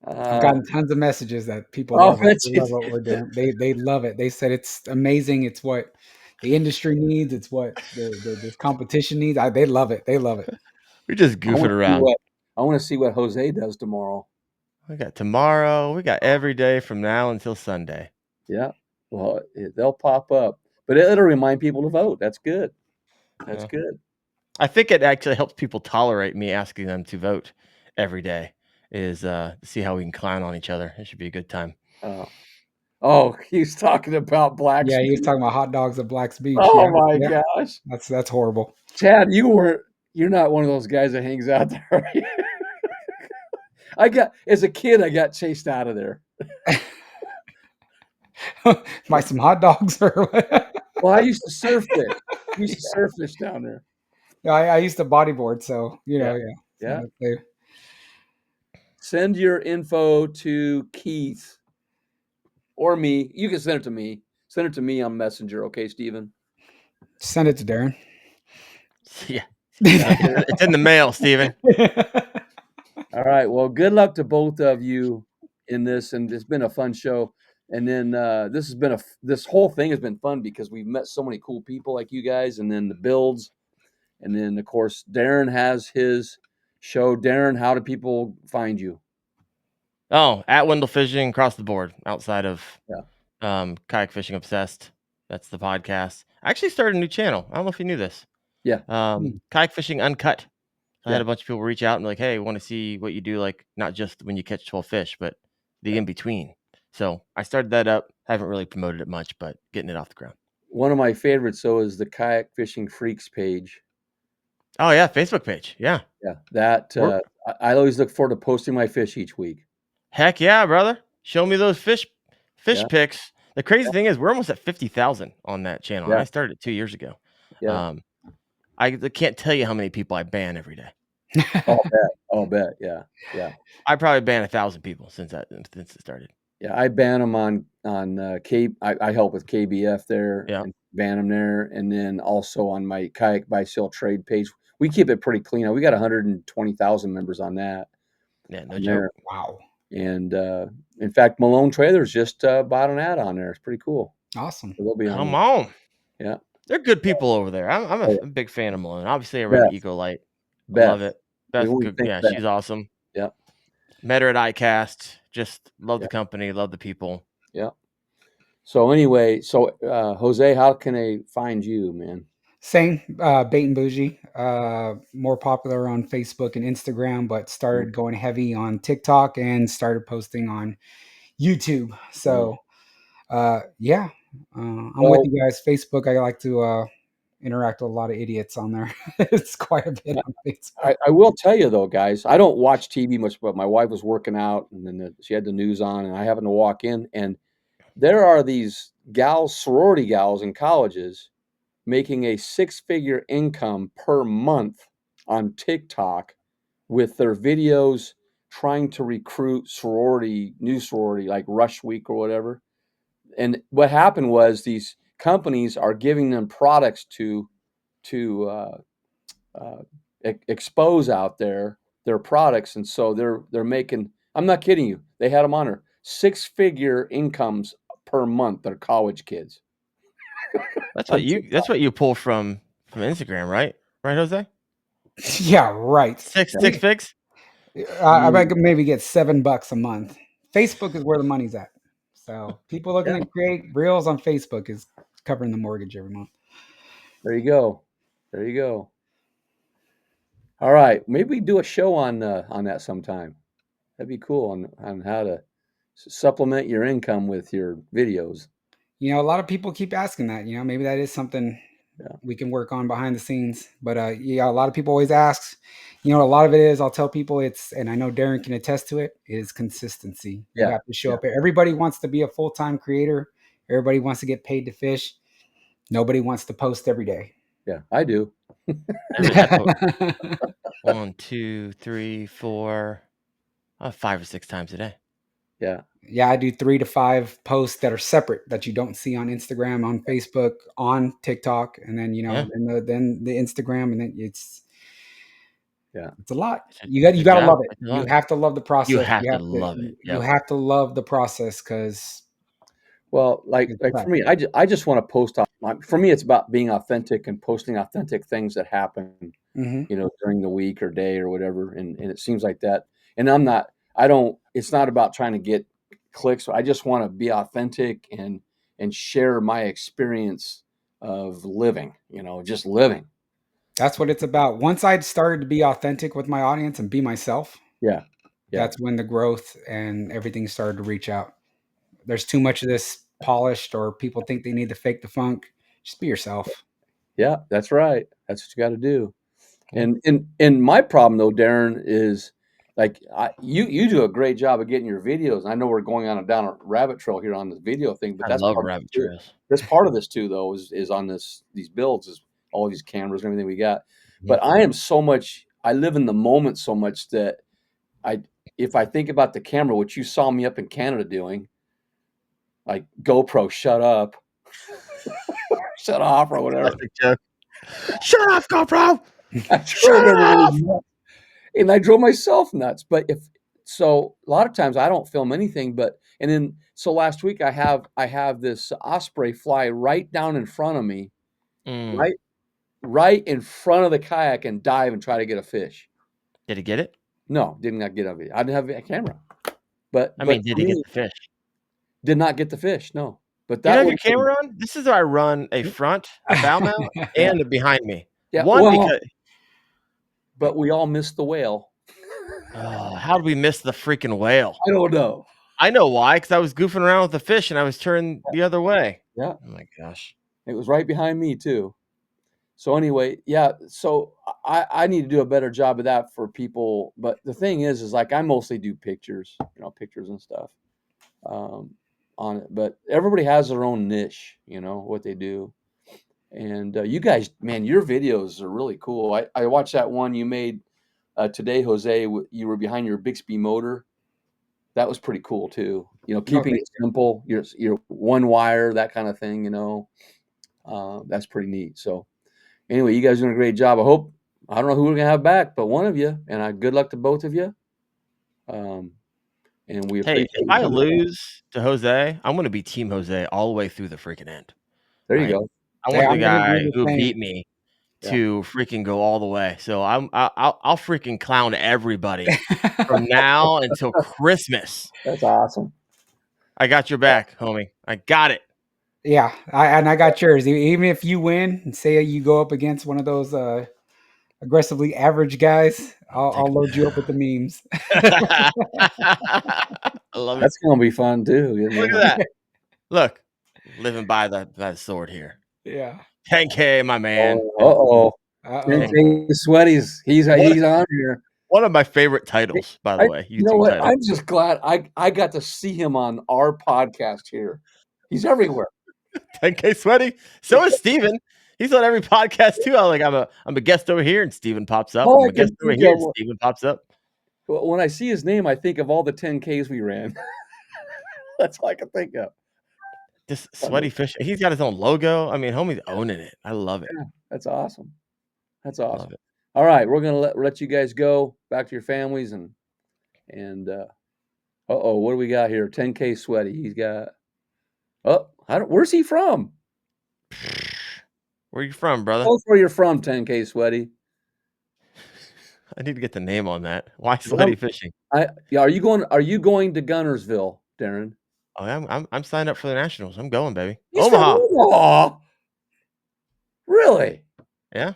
I've gotten tons of messages that people love it. They love what we're doing. They love it. They said it's amazing. It's what the industry needs. It's what the competition needs. They love it. They love it. We're just goofing around. I want to see what Jose does tomorrow. We got tomorrow. We got every day from now until Sunday. Yeah. Well, they'll pop up, but it'll remind people to vote. That's good. That's good. I think it actually helps people tolerate me asking them to vote every day. Is see how we can clown on each other. It should be a good time. Oh, he's talking about Black's. Yeah, he was talking about hot dogs at Black's Beach. Oh yeah, my yeah. gosh, That's horrible. Chad, you're not one of those guys that hangs out there. Are you? As a kid, I got chased out of there. Buy some hot dogs or what? Well, I used to surf fish. I used to surf fish down there. Yeah, I used to bodyboard, so yeah. Yeah. Send your info to Keith or me. You can send it to me. Send it to me on Messenger, okay, Steven? Send it to Daren. Yeah. It's in the mail, Steven. All right. Well, good luck to both of you in this, and it's been a fun show. And then this whole thing has been fun because we've met so many cool people like you guys, and then the builds, and then of course Daren has his show. Daren, how do people find you? Oh, at Wendell Fishing across the board, outside of Kayak Fishing Obsessed. That's the podcast. I actually started a new channel. I don't know if you knew this. Yeah. Kayak Fishing Uncut. I had a bunch of people reach out and like, hey, want to see what you do, like not just when you catch 12 fish, but the in between. So I started that up. Haven't really promoted it much, but getting it off the ground. One of my favorites, though, is the Kayak Fishing Freaks page. Oh yeah, Facebook page. Yeah. Yeah. That I always look forward to posting my fish each week. Heck yeah, brother. Show me those fish pics. The crazy thing is we're almost at 50,000 on that channel. Yeah. I started it 2 years ago. Yeah. I can't tell you how many people I ban every day. I'll bet. Yeah. Yeah. I probably ban 1,000 people since it started. Yeah, I ban them on I help with KBF there. Yeah. And ban them there, and then also on my Kayak Buy Sell Trade page. We keep it pretty clean. We got 120,000 members on that. Yeah, no joke. Wow. And in fact, Malone Trailers just bought an ad on there. It's pretty cool. Awesome. So they'll be Come on. Yeah. They're good people over there. I'm a big fan of Malone. Obviously, I run Eco Light. Love it. Beth, good. Yeah, Beth. she's awesome. Yeah. Met her at iCast. Just love the company, love the people. Yeah. So anyway, Jose, how can they find you, man? Same, Bait and Bougie, more popular on Facebook and Instagram, but started going heavy on TikTok and started posting on YouTube. So, I'm with you guys. Facebook, I like to interact with a lot of idiots on there. It's quite a bit on Facebook. I will tell you though, guys, I don't watch TV much, but my wife was working out, and then she had the news on, and I happened to walk in, and there are these sorority gals in colleges making a 6-figure income per month on TikTok with their videos trying to recruit new sorority like Rush Week or whatever. And what happened was these companies are giving them products to expose out there their products, and so they're making. I'm not kidding you. They had them on her 6-figure incomes per month. They're college kids. That's what you pull from Instagram, right? Right, Jose? Yeah, right. Six figs. I could maybe get $7 a month. Facebook is where the money's at. So people looking to create reels on Facebook is covering the mortgage every month. There you go. There you go. All right, maybe we do a show on that sometime. That'd be cool on how to supplement your income with your videos. You know, a lot of people keep asking that. You know, maybe that is something we can work on behind the scenes. But a lot of people always ask. You know, a lot of it is, I'll tell people and I know Daren can attest to it, is consistency. You have to show up. Everybody wants to be a full-time creator. Everybody wants to get paid to fish. Nobody wants to post every day. Yeah, I do. 1, 2, 3, 4, 5 or 6 times a day. Yeah. Yeah, I do 3 to 5 posts that are separate that you don't see on Instagram, on Facebook, on TikTok, and then and then the Instagram, and then it's a lot. You got to love it. You have to love the process. You have to love it. You have to love the process because. Well, like for me, I just want to post. For me, it's about being authentic and posting authentic things that happen Mhm. during the week or day or whatever. And it seems like that. And it's not about trying to get clicks. I just want to be authentic and share my experience of living, just living. That's what it's about. Once I started to be authentic with my audience and be myself, Yeah. Yeah. that's when the growth and everything started to reach out. There's too much of this polished, or people think they need to fake the funk. Just be yourself. Yeah, that's right. That's what you got to do. Yeah. And my problem though, Daren, is like you do a great job of getting your videos. And I know we're going down a rabbit trail here on this video thing, but I that's love part of rabbit it too. trails. That's part of this too, though, is on these builds, is all these cameras and everything we got. Mhm. But I live in the moment so much that if I think about the camera, which you saw me up in Canada doing, like GoPro, shut up, shut off, or whatever. Classic joke. Shut up, GoPro. I drove everybody nuts. And I drove myself nuts. But a lot of times I don't film anything. So last week I have this osprey fly right down in front of me, Mm. right in front of the kayak, and dive and try to get a fish. Did he get it? No, did not get it. I didn't have a camera. But I mean, did he get the fish? Did not get the fish. No. But You that have your was camera on? This is where I run a front, a bow mount, and a behind me. Yeah, One, well, because but we all missed the whale. how did we miss the freaking whale? I don't know. I know why, because I was goofing around with the fish and I was turning the other way. Yeah. Oh my gosh. It was right behind me too. So anyway, yeah. So I need to do a better job of that for people. But the thing is like I mostly do pictures, pictures and stuff on it. But everybody has their own niche, what they do. And you guys, man, your videos are really cool. I watched that one you made today, Jose. You were behind your Bixby motor. That was pretty cool too. Keeping it simple. Your one wire, that kind of thing. That's pretty neat. So anyway, you guys are doing a great job. I don't know who we're gonna have back, but one of you. And good luck to both of you. And we appreciate. Hey, if I lose to Jose, I'm going to be Team Jose all the way through the freaking end. There you go. I want the I'm gonna guy do the who same. beat me to freaking go all the way. So I'll freaking clown everybody from now until Christmas. That's awesome. I got your back, homie. I got it. Yeah, I got yours. Even if you win, and say you go up against one of those aggressively average guys, I'll load you up with the memes. I love it. That's gonna be fun too. Look at that. Look, living by the sword here. Yeah. 10K, my man. Uh-oh. Uh-oh. Sweaty's he's on here. One of my favorite titles, by the way. You know what? Title. I'm just glad I got to see him on our podcast here. He's everywhere. 10K Sweaty. So is Steven. He's on every podcast too. I'm a guest over here, and Steven pops up. I'm a guest over here, and Steven pops up. Well, when I see his name, I think of all the 10Ks we ran. That's all I can think of. This Sweaty Fish. He's got his own logo. I mean, homie's owning it. I love it. Yeah, that's awesome. That's awesome. All right, we're gonna let you guys go back to your families and what do we got here? 10K Sweaty. He's got. Where's he from? Where you from, brother? Tell us where you're from, 10K Sweaty. I need to get the name on that. Why Sweaty Fishing? Are you going to Gunnersville, Daren? Oh, I'm signed up for the Nationals. I'm going, baby. He's Omaha. From Omaha. Really? Yeah.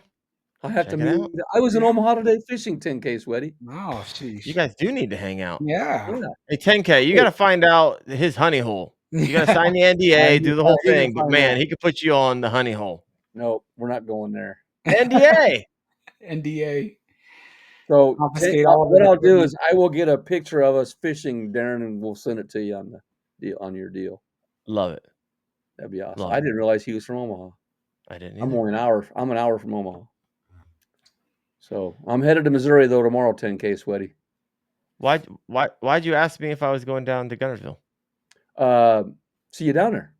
I have to meet. I was in Omaha today fishing, 10K Sweaty. Oh, sheesh. You guys do need to hang out. Yeah. Hey, 10K, you got to find out his honey hole. You got to sign the NDA, do the whole thing. But man, he could put you on the honey hole. No, we're not going there. NDA. NDA. So what I'll do is I will get a picture of us fishing, Daren, and we'll send it to you on your deal. Love it. That'd be awesome. I didn't realize he was from Omaha. I didn't. I'm only an hour. I'm an hour from Omaha. So I'm headed to Missouri though tomorrow. 10K Sweaty. Why'd you ask me if I was going down to Gunnersville? See you down there.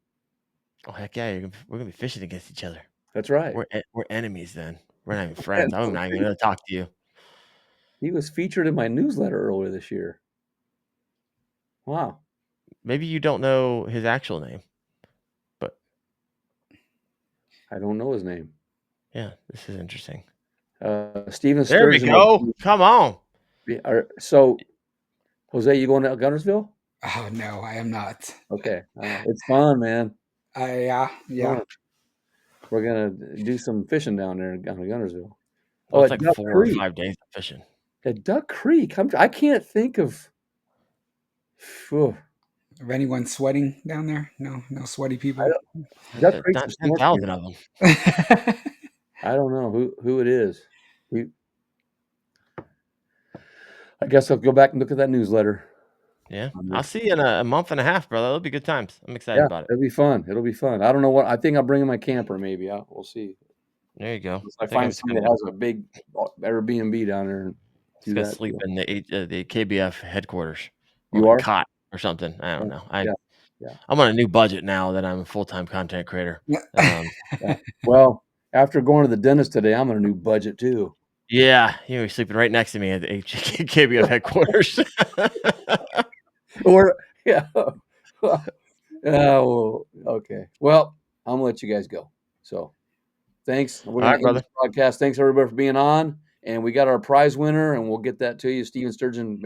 Oh heck yeah! We're gonna be fishing against each other. That's right. We're enemies then. We're not even friends. I'm not even gonna talk to you. He was featured in my newsletter earlier this year. Wow. Maybe you don't know his actual name, but I don't know his name. Yeah, this is interesting. Steven There we Sturgeon. go. Come on. So, Jose, you going to Guntersville? Oh no, I am not. Okay, it's fun, man. Yeah. Fun. We're gonna do some fishing down there in Guntersville. Well, it's at like Duck 4 or Creek. 5 days of fishing. At Duck Creek, I can't think of. Phew. Of anyone sweating down there? No sweaty people. Duck Creek's Not a snorkel. 10,000 of them. I don't know who it is. I guess I'll go back and look at that newsletter. Yeah, I'll see you in a month and a half, brother. It'll be good times. I'm excited about it. It'll be fun. It'll be fun. I don't know what. I think I'll bring in my camper. Maybe we'll see. There you go. Unless I find somebody that has a big Airbnb down there. And He's gonna sleep in the KBF headquarters. You are cot or something. I don't know. Yeah. I'm on a new budget now that I'm a full-time content creator. Well, after going to the dentist today, I'm on a new budget too. Yeah, you're sleeping right next to me at the KBF headquarters. Or well, okay. Well, I'm gonna let you guys go. So, thanks. We're gonna end this broadcast. Thanks everybody for being on, and we got our prize winner, and we'll get that to you, Steven Sturgeon.